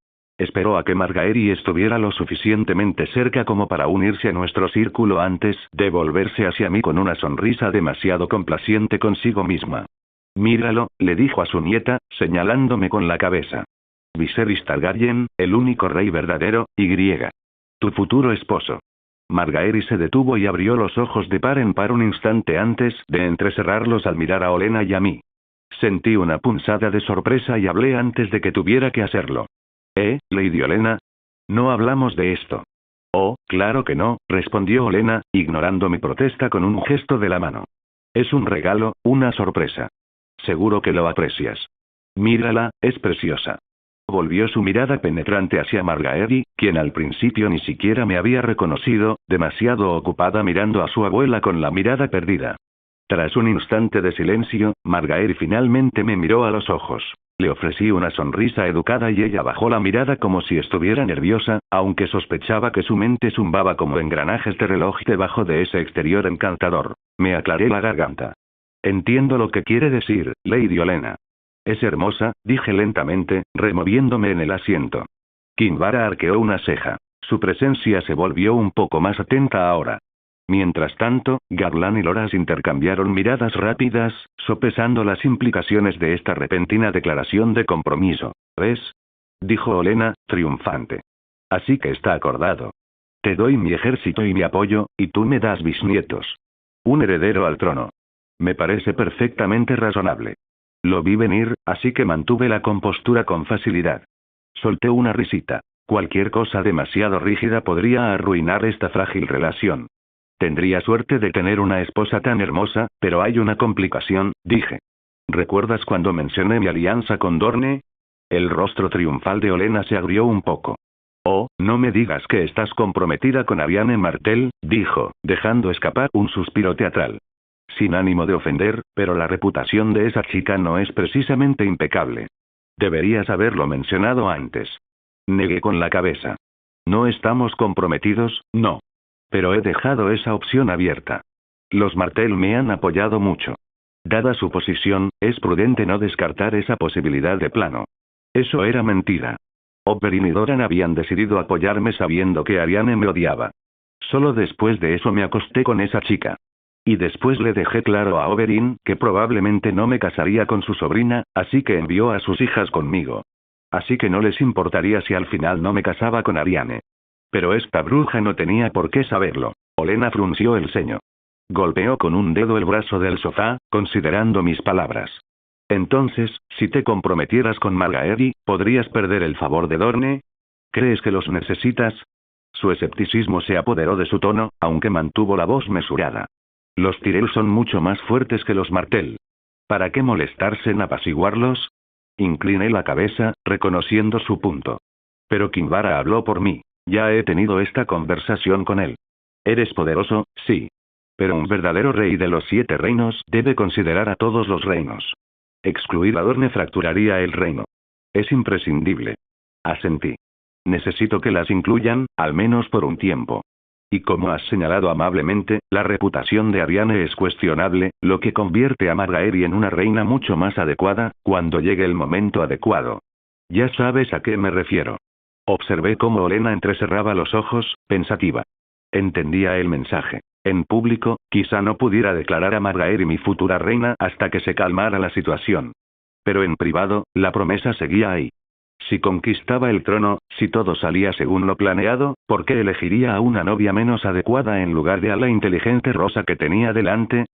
Esperó a que Margaery estuviera lo suficientemente cerca como para unirse a nuestro círculo antes de volverse hacia mí con una sonrisa demasiado complaciente consigo misma. Míralo, le dijo a su nieta, señalándome con la cabeza. Viserys Targaryen, el único rey verdadero, y. Tu futuro esposo. Margaery se detuvo y abrió los ojos de par en par un instante antes de entrecerrarlos al mirar a Olena y a mí. Sentí una punzada de sorpresa y hablé antes de que tuviera que hacerlo. Lady Olena? No hablamos de esto. Oh, claro que no, respondió Olena, ignorando mi protesta con un gesto de la mano. Es un regalo, una sorpresa. Seguro que lo aprecias. Mírala, es preciosa. Volvió su mirada penetrante hacia Margaery, quien al principio ni siquiera me había reconocido, demasiado ocupada mirando a su abuela con la mirada perdida. Tras un instante de silencio, Margaery finalmente me miró a los ojos. Le ofrecí una sonrisa educada y ella bajó la mirada como si estuviera nerviosa, aunque sospechaba que su mente zumbaba como engranajes de reloj debajo de ese exterior encantador. Me aclaré la garganta. Entiendo lo que quiere decir, Lady Olena. Es hermosa, dije lentamente, removiéndome en el asiento. Kinvara arqueó una ceja. Su presencia se volvió un poco más atenta ahora. Mientras tanto, Garland y Loras intercambiaron miradas rápidas, sopesando las implicaciones de esta repentina declaración de compromiso. ¿Ves? Dijo Olena, triunfante. Así que está acordado. Te doy mi ejército y mi apoyo, y tú me das bisnietos. Un heredero al trono. Me parece perfectamente razonable. Lo vi venir, así que mantuve la compostura con facilidad. Solté una risita. Cualquier cosa demasiado rígida podría arruinar esta frágil relación. Tendría suerte de tener una esposa tan hermosa, pero hay una complicación, dije. ¿Recuerdas cuando mencioné mi alianza con Dorne? El rostro triunfal de Olena se agrió un poco. Oh, no me digas que estás comprometida con Arianne Martell, dijo, dejando escapar un suspiro teatral. Sin ánimo de ofender, pero la reputación de esa chica no es precisamente impecable. Deberías haberlo mencionado antes. Negué con la cabeza. No estamos comprometidos, no. Pero he dejado esa opción abierta. Los Martell me han apoyado mucho. Dada su posición, es prudente no descartar esa posibilidad de plano. Eso era mentira. Oberyn y Doran habían decidido apoyarme sabiendo que Arianne me odiaba. Solo después de eso me acosté con esa chica. Y después le dejé claro a Oberyn que probablemente no me casaría con su sobrina, así que envió a sus hijas conmigo. Así que no les importaría si al final no me casaba con Ariane. Pero esta bruja no tenía por qué saberlo. Olenna frunció el ceño. Golpeó con un dedo el brazo del sofá, considerando mis palabras. Entonces, si te comprometieras con Margaery, ¿podrías perder el favor de Dorne? ¿Crees que los necesitas? Su escepticismo se apoderó de su tono, aunque mantuvo la voz mesurada. Los Tyrell son mucho más fuertes que los Martell. ¿Para qué molestarse en apaciguarlos? Incliné la cabeza, reconociendo su punto. Pero Kinvara habló por mí. Ya he tenido esta conversación con él. Eres poderoso, sí. Pero un verdadero rey de los 7 reinos debe considerar a todos los reinos. Excluir a Dorne fracturaría el reino. Es imprescindible. Asentí. Necesito que las incluyan, al menos por un tiempo. Y como has señalado amablemente, la reputación de Ariane es cuestionable, lo que convierte a Margaery en una reina mucho más adecuada, cuando llegue el momento adecuado. Ya sabes a qué me refiero. Observé cómo Olenna entrecerraba los ojos, pensativa. Entendía el mensaje. En público, quizá no pudiera declarar a Margaery mi futura reina hasta que se calmara la situación. Pero en privado, la promesa seguía ahí. Si conquistaba el trono, si todo salía según lo planeado, ¿por qué elegiría a una novia menos adecuada en lugar de a la inteligente Rosa que tenía delante?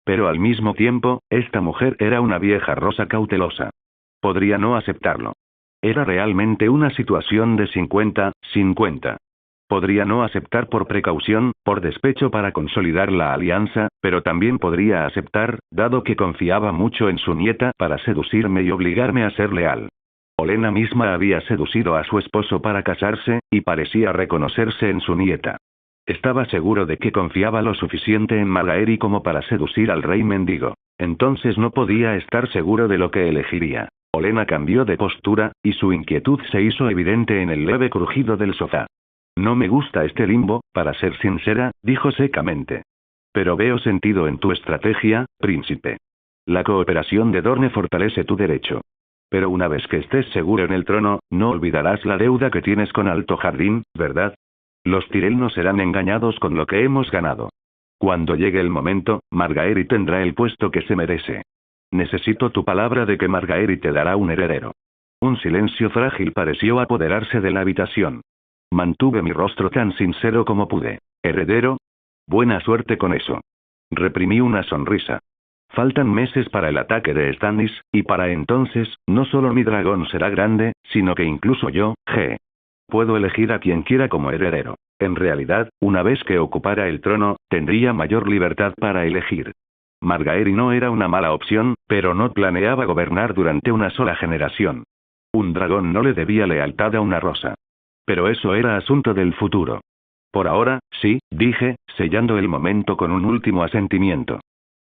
Pero al mismo tiempo, esta mujer era una vieja Rosa cautelosa. Podría no aceptarlo. Era realmente una situación de 50-50. Podría no aceptar por precaución, por despecho para consolidar la alianza, pero también podría aceptar, dado que confiaba mucho en su nieta, para seducirme y obligarme a ser leal. Olenna misma había seducido a su esposo para casarse, y parecía reconocerse en su nieta. Estaba seguro de que confiaba lo suficiente en Margaery como para seducir al rey mendigo. Entonces no podía estar seguro de lo que elegiría. Olenna cambió de postura, y su inquietud se hizo evidente en el leve crujido del sofá. No me gusta este limbo, para ser sincera, dijo secamente. Pero veo sentido en tu estrategia, príncipe. La cooperación de Dorne fortalece tu derecho. Pero una vez que estés seguro en el trono, no olvidarás la deuda que tienes con Alto Jardín, ¿verdad? Los Tyrell no serán engañados con lo que hemos ganado. Cuando llegue el momento, Margaery tendrá el puesto que se merece. Necesito tu palabra de que Margaery te dará un heredero. Un silencio frágil pareció apoderarse de la habitación. Mantuve mi rostro tan sincero como pude. ¿Heredero? Buena suerte con eso. Reprimí una sonrisa. Faltan meses para el ataque de Stannis, y para entonces, no solo mi dragón será grande, sino que incluso yo, puedo elegir a quien quiera como heredero. En realidad, una vez que ocupara el trono, tendría mayor libertad para elegir. Margaery no era una mala opción, pero no planeaba gobernar durante una sola generación. Un dragón no le debía lealtad a una rosa. Pero eso era asunto del futuro. Por ahora, sí, dije, sellando el momento con un último asentimiento.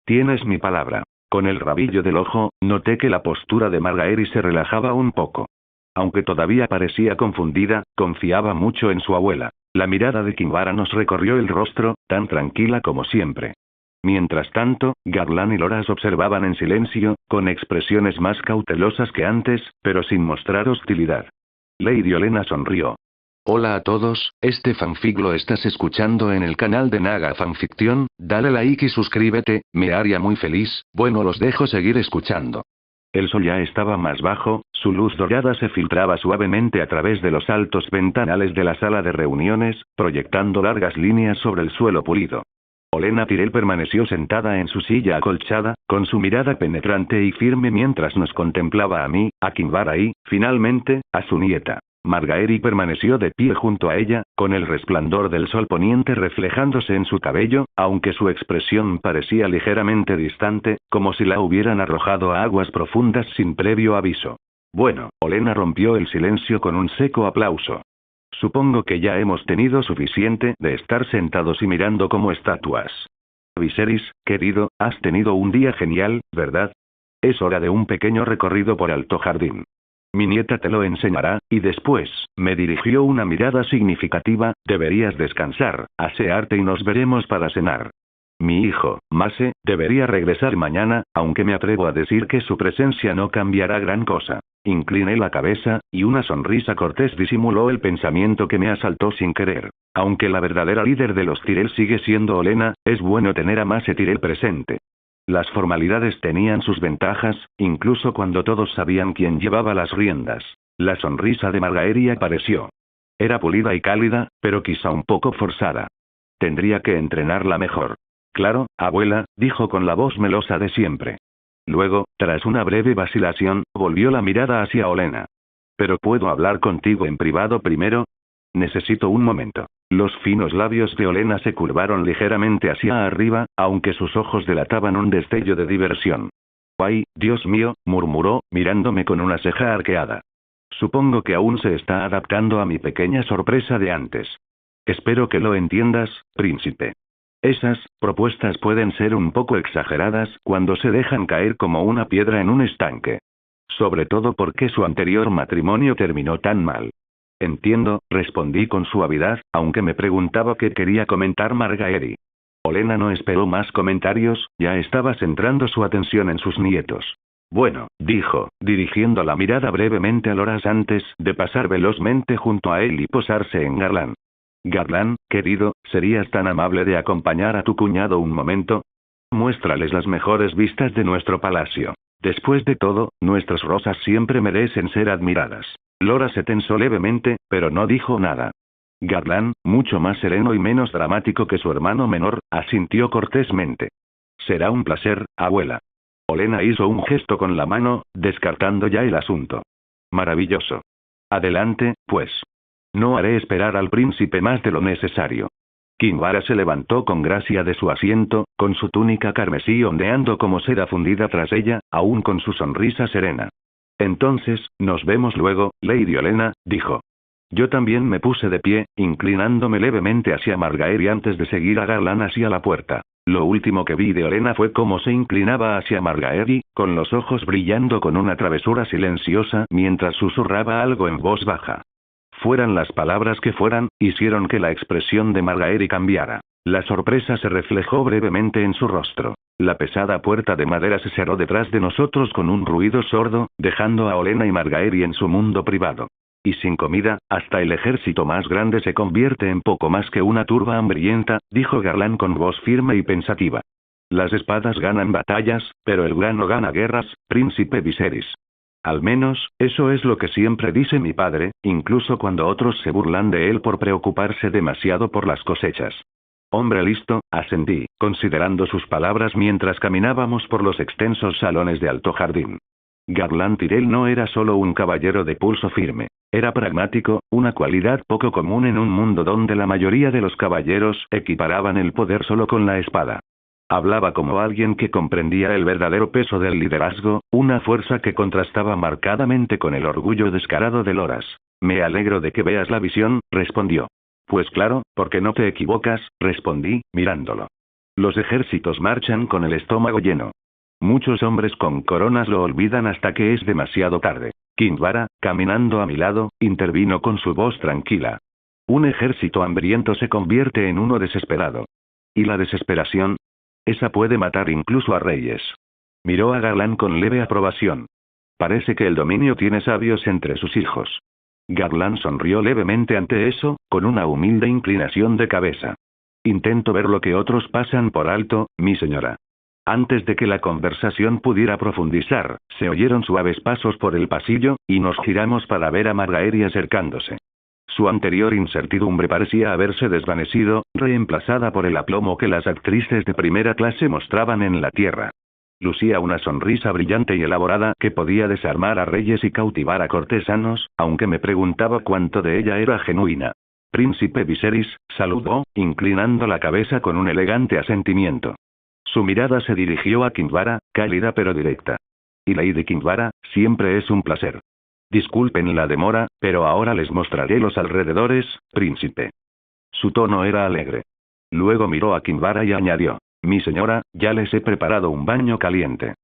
Tienes mi palabra. Con el rabillo del ojo, noté que la postura de Margaery se relajaba un poco. Aunque todavía parecía confundida, confiaba mucho en su abuela. La mirada de Kinvara nos recorrió el rostro, tan tranquila como siempre. Mientras tanto, Garland y Loras observaban en silencio, con expresiones más cautelosas que antes, pero sin mostrar hostilidad. Lady Olenna sonrió. Hola a todos, este fanfic lo estás escuchando en el canal de Naga Fanfiction, dale like y suscríbete, me haría muy feliz, bueno los dejo seguir escuchando. El sol ya estaba más bajo, su luz dorada se filtraba suavemente a través de los altos ventanales de la sala de reuniones, proyectando largas líneas sobre el suelo pulido. Olenna Tyrell permaneció sentada en su silla acolchada, con su mirada penetrante y firme mientras nos contemplaba a mí, a Kinvara y, finalmente, a su nieta. Margaery permaneció de pie junto a ella, con el resplandor del sol poniente reflejándose en su cabello, aunque su expresión parecía ligeramente distante, como si la hubieran arrojado a aguas profundas sin previo aviso. Bueno, Olenna rompió el silencio con un seco aplauso. Supongo que ya hemos tenido suficiente de estar sentados y mirando como estatuas. Viserys, querido, has tenido un día genial, ¿verdad? Es hora de un pequeño recorrido por Alto Jardín. Mi nieta te lo enseñará, y después, me dirigió una mirada significativa, deberías descansar, asearte y nos veremos para cenar. Mi hijo, Mace, debería regresar mañana, aunque me atrevo a decir que su presencia no cambiará gran cosa. Incliné la cabeza, y una sonrisa cortés disimuló el pensamiento que me asaltó sin querer. Aunque la verdadera líder de los Tyrell sigue siendo Olenna, es bueno tener a Mace Tyrell presente. Las formalidades tenían sus ventajas, incluso cuando todos sabían quién llevaba las riendas. La sonrisa de Margaery apareció. Era pulida y cálida, pero quizá un poco forzada. Tendría que entrenarla mejor. Claro, abuela, dijo con la voz melosa de siempre. Luego, tras una breve vacilación, volvió la mirada hacia Olenna. ¿Pero puedo hablar contigo en privado primero? Necesito un momento. Los finos labios de Olenna se curvaron ligeramente hacia arriba, aunque sus ojos delataban un destello de diversión. «Ay, Dios mío», murmuró, mirándome con una ceja arqueada. «Supongo que aún se está adaptando a mi pequeña sorpresa de antes. Espero que lo entiendas, príncipe. Esas propuestas pueden ser un poco exageradas cuando se dejan caer como una piedra en un estanque. Sobre todo porque su anterior matrimonio terminó tan mal». «Entiendo», respondí con suavidad, aunque me preguntaba qué quería comentar Margaery. Olenna no esperó más comentarios, ya estaba centrando su atención en sus nietos. «Bueno», dijo, dirigiendo la mirada brevemente a Loras antes de pasar velozmente junto a él y posarse en Garland. «Garland, querido, ¿serías tan amable de acompañar a tu cuñado un momento? Muéstrales las mejores vistas de nuestro palacio. Después de todo, nuestras rosas siempre merecen ser admiradas». Loras se tensó levemente, pero no dijo nada. Garland, mucho más sereno y menos dramático que su hermano menor, asintió cortésmente. «Será un placer, abuela». Olenna hizo un gesto con la mano, descartando ya el asunto. «Maravilloso. Adelante, pues. No haré esperar al príncipe más de lo necesario». Kinvara se levantó con gracia de su asiento, con su túnica carmesí ondeando como seda fundida tras ella, aún con su sonrisa serena. «Entonces, nos vemos luego, Lady Olenna», dijo. Yo también me puse de pie, inclinándome levemente hacia Margaery antes de seguir a Garland hacia la puerta. Lo último que vi de Olenna fue cómo se inclinaba hacia Margaery, con los ojos brillando con una travesura silenciosa mientras susurraba algo en voz baja. Fueran las palabras que fueran, hicieron que la expresión de Margaery cambiara. La sorpresa se reflejó brevemente en su rostro. La pesada puerta de madera se cerró detrás de nosotros con un ruido sordo, dejando a Olenna y Margaery en su mundo privado. «Y sin comida, hasta el ejército más grande se convierte en poco más que una turba hambrienta», dijo Garland con voz firme y pensativa. «Las espadas ganan batallas, pero el grano gana guerras, príncipe Viserys. Al menos, eso es lo que siempre dice mi padre, incluso cuando otros se burlan de él por preocuparse demasiado por las cosechas». «Hombre listo», asentí, considerando sus palabras mientras caminábamos por los extensos salones de Alto Jardín. Garland Tyrell no era solo un caballero de pulso firme. Era pragmático, una cualidad poco común en un mundo donde la mayoría de los caballeros equiparaban el poder solo con la espada. Hablaba como alguien que comprendía el verdadero peso del liderazgo, una fuerza que contrastaba marcadamente con el orgullo descarado de Loras. «Me alegro de que veas la visión», respondió. «Pues claro, porque no te equivocas», respondí, mirándolo. «Los ejércitos marchan con el estómago lleno. Muchos hombres con coronas lo olvidan hasta que es demasiado tarde». Kinvara, caminando a mi lado, intervino con su voz tranquila. «Un ejército hambriento se convierte en uno desesperado. ¿Y la desesperación? Esa puede matar incluso a reyes». Miró a Garland con leve aprobación. «Parece que el dominio tiene sabios entre sus hijos». Garland sonrió levemente ante eso, con una humilde inclinación de cabeza. «Intento ver lo que otros pasan por alto, mi señora». Antes de que la conversación pudiera profundizar, se oyeron suaves pasos por el pasillo, y nos giramos para ver a Margaery acercándose. Su anterior incertidumbre parecía haberse desvanecido, reemplazada por el aplomo que las actrices de primera clase mostraban en la tierra. Lucía una sonrisa brillante y elaborada que podía desarmar a reyes y cautivar a cortesanos, aunque me preguntaba cuánto de ella era genuina. «Príncipe Viserys», saludó, inclinando la cabeza con un elegante asentimiento. Su mirada se dirigió a Kinvara, cálida pero directa. «Y Lady Kinvara, siempre es un placer. Disculpen la demora, pero ahora les mostraré los alrededores, príncipe». Su tono era alegre. Luego miró a Kinvara y añadió: «Mi señora, ya les he preparado un baño caliente.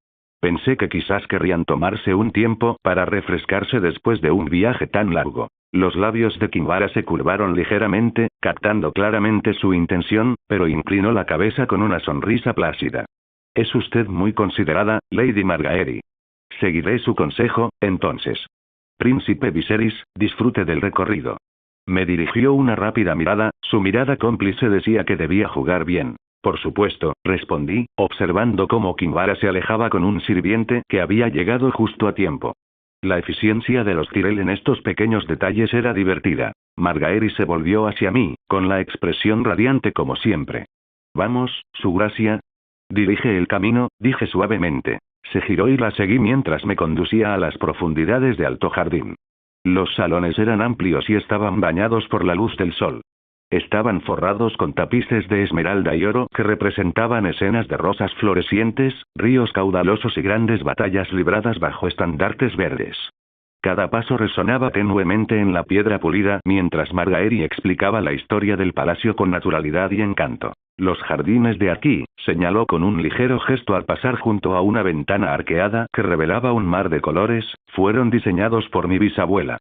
Pensé que quizás querrían tomarse un tiempo para refrescarse después de un viaje tan largo». Los labios de Kinvara se curvaron ligeramente, captando claramente su intención, pero inclinó la cabeza con una sonrisa plácida. «Es usted muy considerada, Lady Margaery. Seguiré su consejo, entonces. Príncipe Viserys, disfrute del recorrido». Me dirigió una rápida mirada, su mirada cómplice decía que debía jugar bien. Por supuesto, respondí, observando cómo Kinvara se alejaba con un sirviente que había llegado justo a tiempo. La eficiencia de los Tyrell en estos pequeños detalles era divertida. Margaery se volvió hacia mí, con la expresión radiante como siempre. Vamos, su gracia. Dirige el camino, dije suavemente. Se giró y la seguí mientras me conducía a las profundidades de Alto Jardín. Los salones eran amplios y estaban bañados por la luz del sol. Estaban forrados con tapices de esmeralda y oro que representaban escenas de rosas florecientes, ríos caudalosos y grandes batallas libradas bajo estandartes verdes. Cada paso resonaba tenuemente en la piedra pulida mientras Margaery explicaba la historia del palacio con naturalidad y encanto. Los jardines de aquí, señaló con un ligero gesto al pasar junto a una ventana arqueada que revelaba un mar de colores, fueron diseñados por mi bisabuela.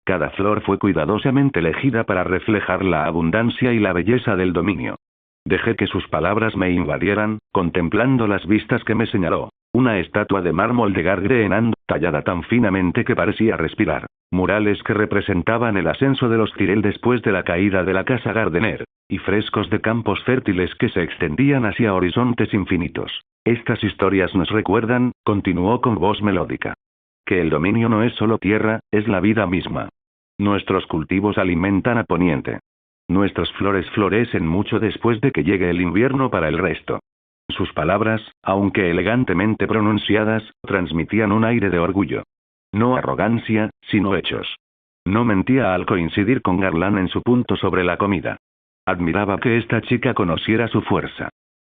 Cada flor fue cuidadosamente elegida para reflejar la abundancia y la belleza del dominio. Dejé que sus palabras me invadieran, contemplando las vistas que me señaló. Una estatua de mármol de Gargreenand, tallada tan finamente que parecía respirar. Murales que representaban el ascenso de los Tyrell después de la caída de la casa Gardener. Y frescos de campos fértiles que se extendían hacia horizontes infinitos. Estas historias nos recuerdan, continuó con voz melódica, que el dominio no es solo tierra, es la vida misma. Nuestros cultivos alimentan a Poniente. Nuestras flores florecen mucho después de que llegue el invierno para el resto. Sus palabras, aunque elegantemente pronunciadas, transmitían un aire de orgullo. No arrogancia, sino hechos. No mentía al coincidir con Garland en su punto sobre la comida. Admiraba que esta chica conociera su fuerza.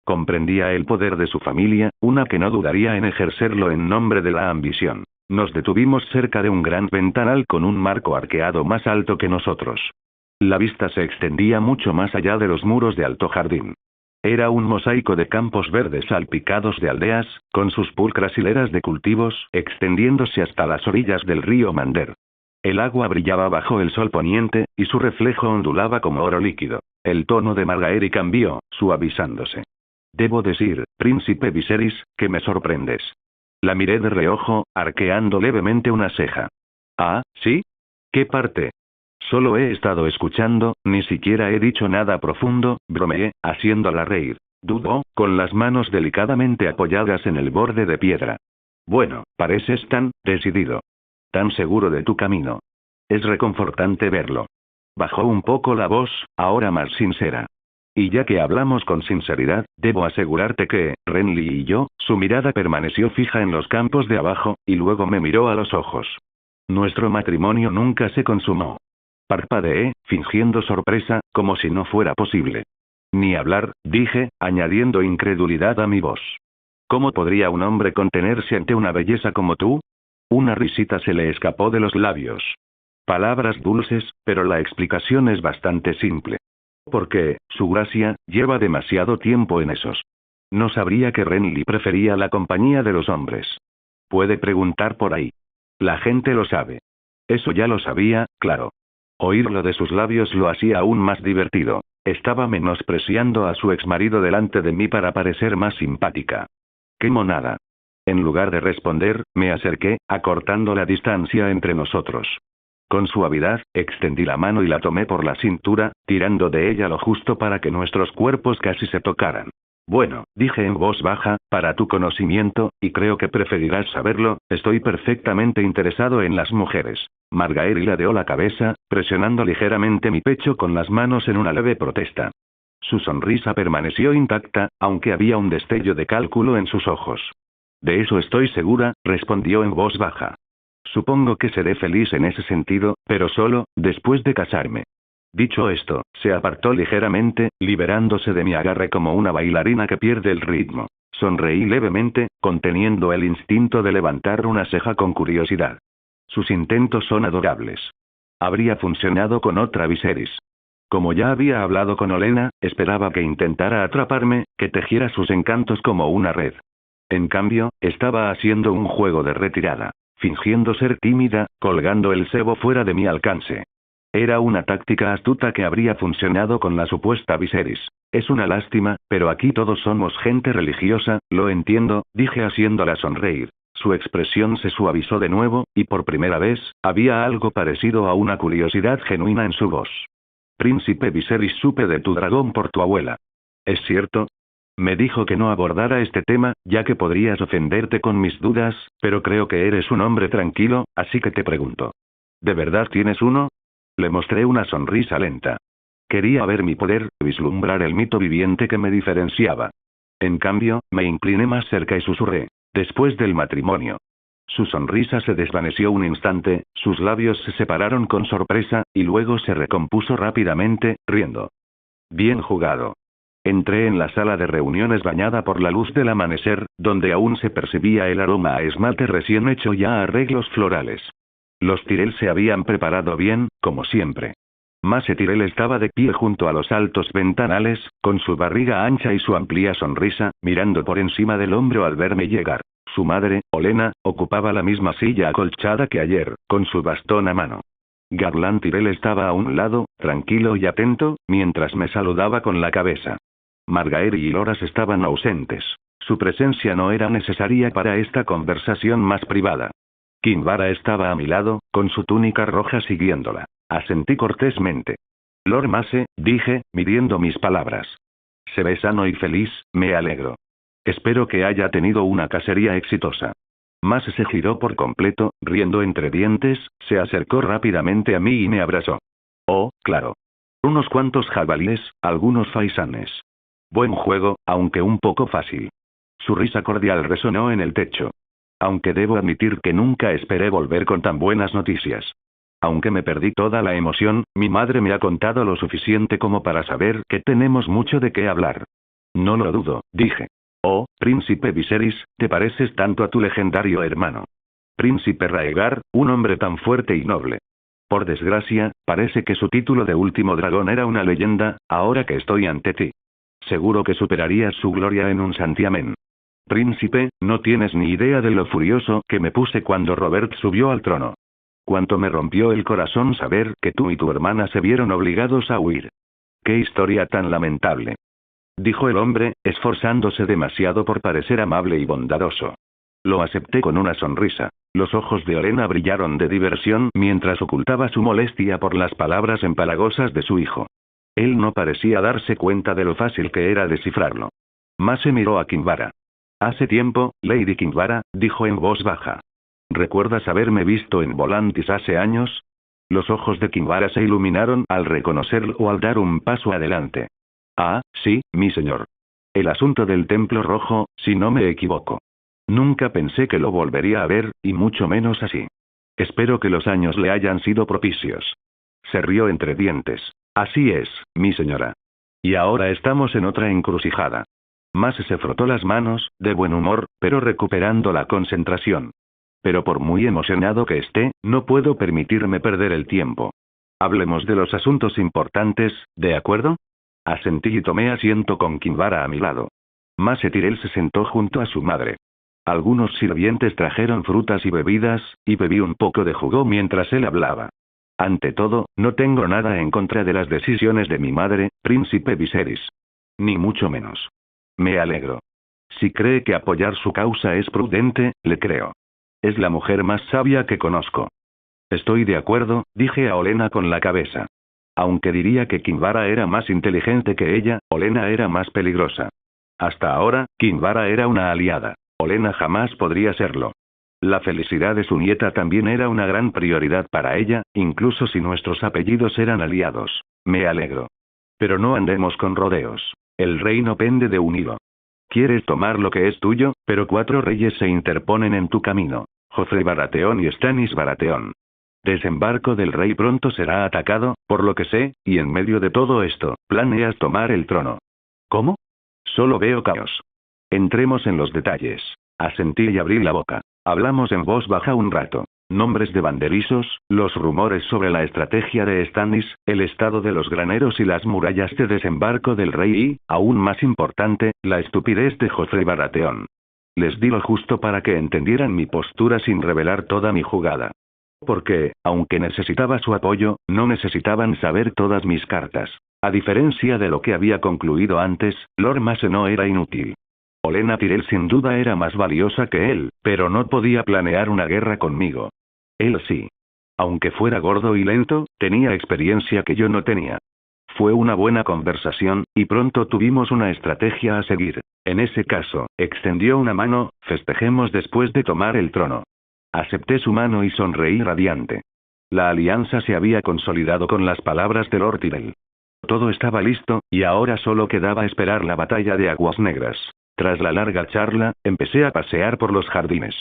Comprendía el poder de su familia, una que no dudaría en ejercerlo en nombre de la ambición. Nos detuvimos cerca de un gran ventanal con un marco arqueado más alto que nosotros. La vista se extendía mucho más allá de los muros de Alto Jardín. Era un mosaico de campos verdes salpicados de aldeas, con sus pulcras hileras de cultivos, extendiéndose hasta las orillas del río Mander. El agua brillaba bajo el sol poniente, y su reflejo ondulaba como oro líquido. El tono de Margaery cambió, suavizándose. Debo decir, príncipe Viserys, que me sorprendes. La miré de reojo, arqueando levemente una ceja. ¿Ah, sí? ¿Qué parte? Solo he estado escuchando, ni siquiera he dicho nada profundo, bromeé, haciéndola reír. Dudó, con las manos delicadamente apoyadas en el borde de piedra. Bueno, pareces tan decidido. Tan seguro de tu camino. Es reconfortante verlo. Bajó un poco la voz, ahora más sincera. Y ya que hablamos con sinceridad, debo asegurarte que, Renly y yo, su mirada permaneció fija en los campos de abajo, y luego me miró a los ojos. Nuestro matrimonio nunca se consumó. Parpadeé, fingiendo sorpresa, como si no fuera posible. Ni hablar, dije, añadiendo incredulidad a mi voz. ¿Cómo podría un hombre contenerse ante una belleza como tú? Una risita se le escapó de los labios. Palabras dulces, pero la explicación es bastante simple. Porque, su gracia, lleva demasiado tiempo en esos. No sabría que Renly prefería la compañía de los hombres. Puede preguntar por ahí. La gente lo sabe. Eso ya lo sabía, claro. Oírlo de sus labios lo hacía aún más divertido. Estaba menospreciando a su exmarido delante de mí para parecer más simpática. ¡Qué monada! En lugar de responder, me acerqué, acortando la distancia entre nosotros. Con suavidad, extendí la mano y la tomé por la cintura, tirando de ella lo justo para que nuestros cuerpos casi se tocaran. Bueno, dije en voz baja, para tu conocimiento, y creo que preferirás saberlo, estoy perfectamente interesado en las mujeres. Margaery ladeó la cabeza, presionando ligeramente mi pecho con las manos en una leve protesta. Su sonrisa permaneció intacta, aunque había un destello de cálculo en sus ojos. De eso estoy segura, respondió en voz baja. Supongo que seré feliz en ese sentido, pero solo, después de casarme. Dicho esto, se apartó ligeramente, liberándose de mi agarre como una bailarina que pierde el ritmo. Sonreí levemente, conteniendo el instinto de levantar una ceja con curiosidad. Sus intentos son adorables. Habría funcionado con otra Viserys. Como ya había hablado con Olenna, esperaba que intentara atraparme, que tejiera sus encantos como una red. En cambio, estaba haciendo un juego de retirada. Fingiendo ser tímida, colgando el cebo fuera de mi alcance. Era una táctica astuta que habría funcionado con la supuesta Viserys. Es una lástima, pero aquí todos somos gente religiosa, lo entiendo, dije haciéndola sonreír. Su expresión se suavizó de nuevo, y por primera vez, había algo parecido a una curiosidad genuina en su voz. Príncipe Viserys, supe de tu dragón por tu abuela. ¿Es cierto? Me dijo que no abordara este tema, ya que podrías ofenderte con mis dudas, pero creo que eres un hombre tranquilo, así que te pregunto. ¿De verdad tienes uno? Le mostré una sonrisa lenta. Quería ver mi poder, vislumbrar el mito viviente que me diferenciaba. En cambio, me incliné más cerca y susurré. Después del matrimonio. Su sonrisa se desvaneció un instante, sus labios se separaron con sorpresa, y luego se recompuso rápidamente, riendo. Bien jugado. Entré en la sala de reuniones bañada por la luz del amanecer, donde aún se percibía el aroma a esmalte recién hecho y a arreglos florales. Los Tyrell se habían preparado bien, como siempre. Maese Tyrell estaba de pie junto a los altos ventanales, con su barriga ancha y su amplia sonrisa, mirando por encima del hombro al verme llegar. Su madre, Olenna, ocupaba la misma silla acolchada que ayer, con su bastón a mano. Garland Tyrell estaba a un lado, tranquilo y atento, mientras me saludaba con la cabeza. Margaery y Loras estaban ausentes. Su presencia no era necesaria para esta conversación más privada. Kinvara estaba a mi lado, con su túnica roja siguiéndola. Asentí cortésmente. Lord Mace, dije, midiendo mis palabras. Se ve sano y feliz, me alegro. Espero que haya tenido una cacería exitosa. Mace se giró por completo, riendo entre dientes, se acercó rápidamente a mí y me abrazó. Oh, claro. Unos cuantos jabalíes, algunos faisanes. Buen juego, aunque un poco fácil. Su risa cordial resonó en el techo. Aunque debo admitir que nunca esperé volver con tan buenas noticias. Aunque me perdí toda la emoción, mi madre me ha contado lo suficiente como para saber que tenemos mucho de qué hablar. No lo dudo, dije. Oh, Príncipe Viserys, te pareces tanto a tu legendario hermano. Príncipe Raegar, un hombre tan fuerte y noble. Por desgracia, parece que su título de último dragón era una leyenda, ahora que estoy ante ti. Seguro que superarías su gloria en un santiamén. Príncipe, no tienes ni idea de lo furioso que me puse cuando Robert subió al trono. Cuánto me rompió el corazón saber que tú y tu hermana se vieron obligados a huir. ¡Qué historia tan lamentable! Dijo el hombre, esforzándose demasiado por parecer amable y bondadoso. Lo acepté con una sonrisa. Los ojos de Olenna brillaron de diversión mientras ocultaba su molestia por las palabras empalagosas de su hijo. Él no parecía darse cuenta de lo fácil que era descifrarlo. Mace miró a Kinvara. Hace tiempo, Lady Kinvara, dijo en voz baja. ¿Recuerdas haberme visto en Volantis hace años? Los ojos de Kinvara se iluminaron al reconocerlo o al dar un paso adelante. Ah, sí, mi señor. El asunto del Templo Rojo, si no me equivoco. Nunca pensé que lo volvería a ver, y mucho menos así. Espero que los años le hayan sido propicios. Se rió entre dientes. Así es, mi señora. Y ahora estamos en otra encrucijada. Mace se frotó las manos, de buen humor, pero recuperando la concentración. Pero por muy emocionado que esté, no puedo permitirme perder el tiempo. Hablemos de los asuntos importantes, ¿de acuerdo? Asentí y tomé asiento con Kinvara a mi lado. Maese Tyrell se sentó junto a su madre. Algunos sirvientes trajeron frutas y bebidas, y bebí un poco de jugo mientras él hablaba. Ante todo, no tengo nada en contra de las decisiones de mi madre, Príncipe Viserys. Ni mucho menos. Me alegro. Si cree que apoyar su causa es prudente, le creo. Es la mujer más sabia que conozco. Estoy de acuerdo, dije a Olenna con la cabeza. Aunque diría que Kinvara era más inteligente que ella, Olenna era más peligrosa. Hasta ahora, Kinvara era una aliada. Olenna jamás podría serlo. La felicidad de su nieta también era una gran prioridad para ella, incluso si nuestros apellidos eran aliados. Me alegro. Pero no andemos con rodeos. El reino pende de un hilo. Quieres tomar lo que es tuyo, pero 4 reyes se interponen en tu camino. Joffrey Baratheon y Stannis Baratheon. Desembarco del rey pronto será atacado, por lo que sé, y en medio de todo esto, planeas tomar el trono. ¿Cómo? Solo veo caos. Entremos en los detalles. Asentí y abrí la boca. Hablamos en voz baja un rato. Nombres de banderizos, los rumores sobre la estrategia de Stannis, el estado de los graneros y las murallas de desembarco del rey y, aún más importante, la estupidez de Joffrey Baratheon. Les di lo justo para que entendieran mi postura sin revelar toda mi jugada. Porque, aunque necesitaba su apoyo, no necesitaban saber todas mis cartas. A diferencia de lo que había concluido antes, Lord Mace no era inútil. Olenna Tyrell sin duda era más valiosa que él, pero no podía planear una guerra conmigo. Él sí. Aunque fuera gordo y lento, tenía experiencia que yo no tenía. Fue una buena conversación, y pronto tuvimos una estrategia a seguir. En ese caso, extendió una mano, festejemos después de tomar el trono. Acepté su mano y sonreí radiante. La alianza se había consolidado con las palabras de Lord Tyrell. Todo estaba listo, y ahora solo quedaba esperar la batalla de Aguas Negras. Tras la larga charla, empecé a pasear por los jardines.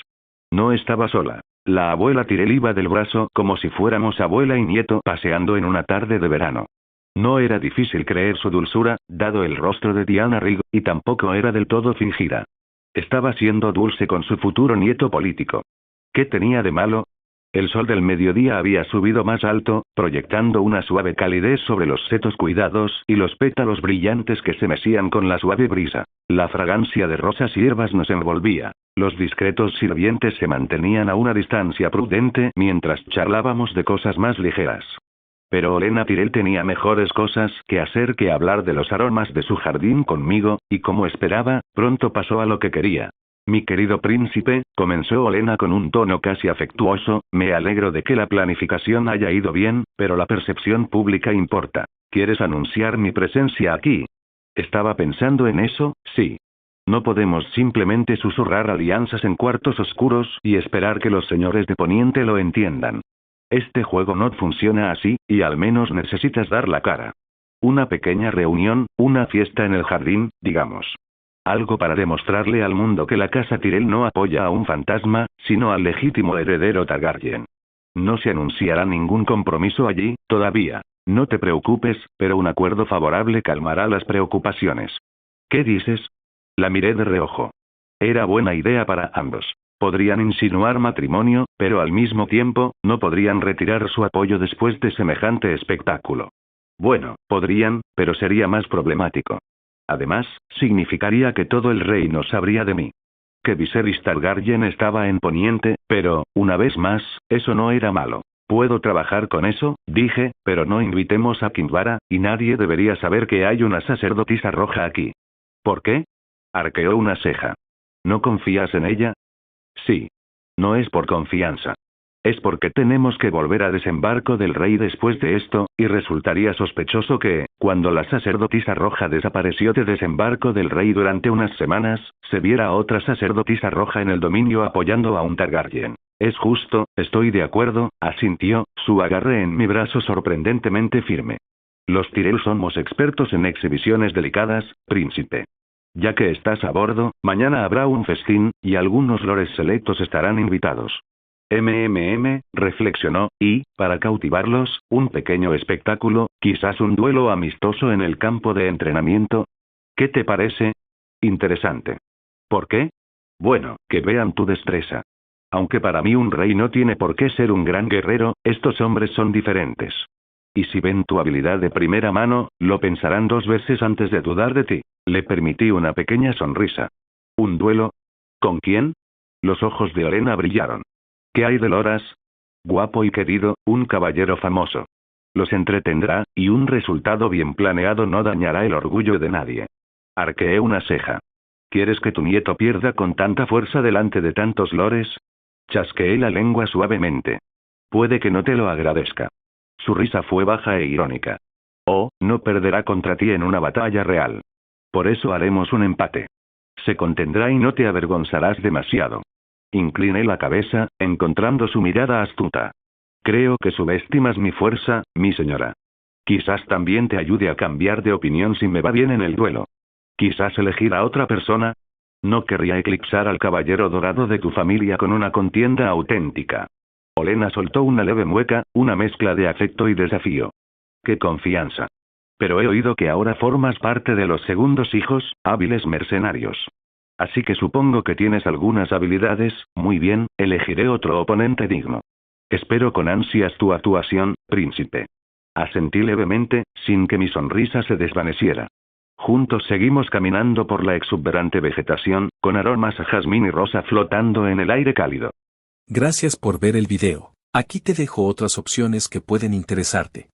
No estaba sola. La abuela Tyrell iba del brazo como si fuéramos abuela y nieto paseando en una tarde de verano. No era difícil creer su dulzura, dado el rostro de Diana Rigg, y tampoco era del todo fingida. Estaba siendo dulce con su futuro nieto político. ¿Qué tenía de malo? El sol del mediodía había subido más alto, proyectando una suave calidez sobre los setos cuidados y los pétalos brillantes que se mecían con la suave brisa. La fragancia de rosas y hierbas nos envolvía. Los discretos sirvientes se mantenían a una distancia prudente mientras charlábamos de cosas más ligeras. Pero Olenna Tyrell tenía mejores cosas que hacer que hablar de los aromas de su jardín conmigo, y como esperaba, pronto pasó a lo que quería. Mi querido príncipe, comenzó Olenna con un tono casi afectuoso, me alegro de que la planificación haya ido bien, pero la percepción pública importa. ¿Quieres anunciar mi presencia aquí? Estaba pensando en eso, sí. No podemos simplemente susurrar alianzas en cuartos oscuros y esperar que los señores de Poniente lo entiendan. Este juego no funciona así, y al menos necesitas dar la cara. Una pequeña reunión, una fiesta en el jardín, digamos. Algo para demostrarle al mundo que la casa Tyrell no apoya a un fantasma, sino al legítimo heredero Targaryen. No se anunciará ningún compromiso allí, todavía. No te preocupes, pero un acuerdo favorable calmará las preocupaciones. ¿Qué dices? La miré de reojo. Era buena idea para ambos. Podrían insinuar matrimonio, pero al mismo tiempo, no podrían retirar su apoyo después de semejante espectáculo. Bueno, podrían, pero sería más problemático. Además, significaría que todo el reino sabría de mí. Que Viserys Targaryen estaba en Poniente, pero, una vez más, eso no era malo. Puedo trabajar con eso, dije, pero no invitemos a Kinvara, y nadie debería saber que hay una sacerdotisa roja aquí. ¿Por qué? Arqueó una ceja. ¿No confías en ella? Sí. No es por confianza. Es porque tenemos que volver a Desembarco del Rey después de esto, y resultaría sospechoso que, cuando la sacerdotisa roja desapareció de Desembarco del Rey durante unas semanas, se viera a otra sacerdotisa roja en el dominio apoyando a un Targaryen. Es justo, estoy de acuerdo, asintió, su agarre en mi brazo sorprendentemente firme. Los Tyrell somos expertos en exhibiciones delicadas, príncipe. Ya que estás a bordo, mañana habrá un festín, y algunos lores selectos estarán invitados. Reflexionó, y, para cautivarlos, un pequeño espectáculo, quizás un duelo amistoso en el campo de entrenamiento. ¿Qué te parece? Interesante. ¿Por qué? Bueno, que vean tu destreza. Aunque para mí un rey no tiene por qué ser un gran guerrero, estos hombres son diferentes. Y si ven tu habilidad de primera mano, lo pensarán dos veces antes de dudar de ti. Le permití una pequeña sonrisa. ¿Un duelo? ¿Con quién? Los ojos de Olenna brillaron. ¿Qué hay de Loras? Guapo y querido, un caballero famoso. Los entretendrá, y un resultado bien planeado no dañará el orgullo de nadie. Arqueé una ceja. ¿Quieres que tu nieto pierda con tanta fuerza delante de tantos lores? Chasqueé la lengua suavemente. Puede que no te lo agradezca. Su risa fue baja e irónica. Oh, no perderá contra ti en una batalla real. Por eso haremos un empate. Se contendrá y no te avergonzarás demasiado. Incliné la cabeza, encontrando su mirada astuta. Creo que subestimas mi fuerza, mi señora. Quizás también te ayude a cambiar de opinión si me va bien en el duelo. Quizás elegir a otra persona. No querría eclipsar al caballero dorado de tu familia con una contienda auténtica. Olenna soltó una leve mueca, una mezcla de afecto y desafío. ¡Qué confianza! Pero he oído que ahora formas parte de los segundos hijos, hábiles mercenarios. Así que supongo que tienes algunas habilidades, muy bien, elegiré otro oponente digno. Espero con ansias tu actuación, príncipe. Asentí levemente, sin que mi sonrisa se desvaneciera. Juntos seguimos caminando por la exuberante vegetación, con aromas a jazmín y rosa flotando en el aire cálido. Gracias por ver el video. Aquí te dejo otras opciones que pueden interesarte.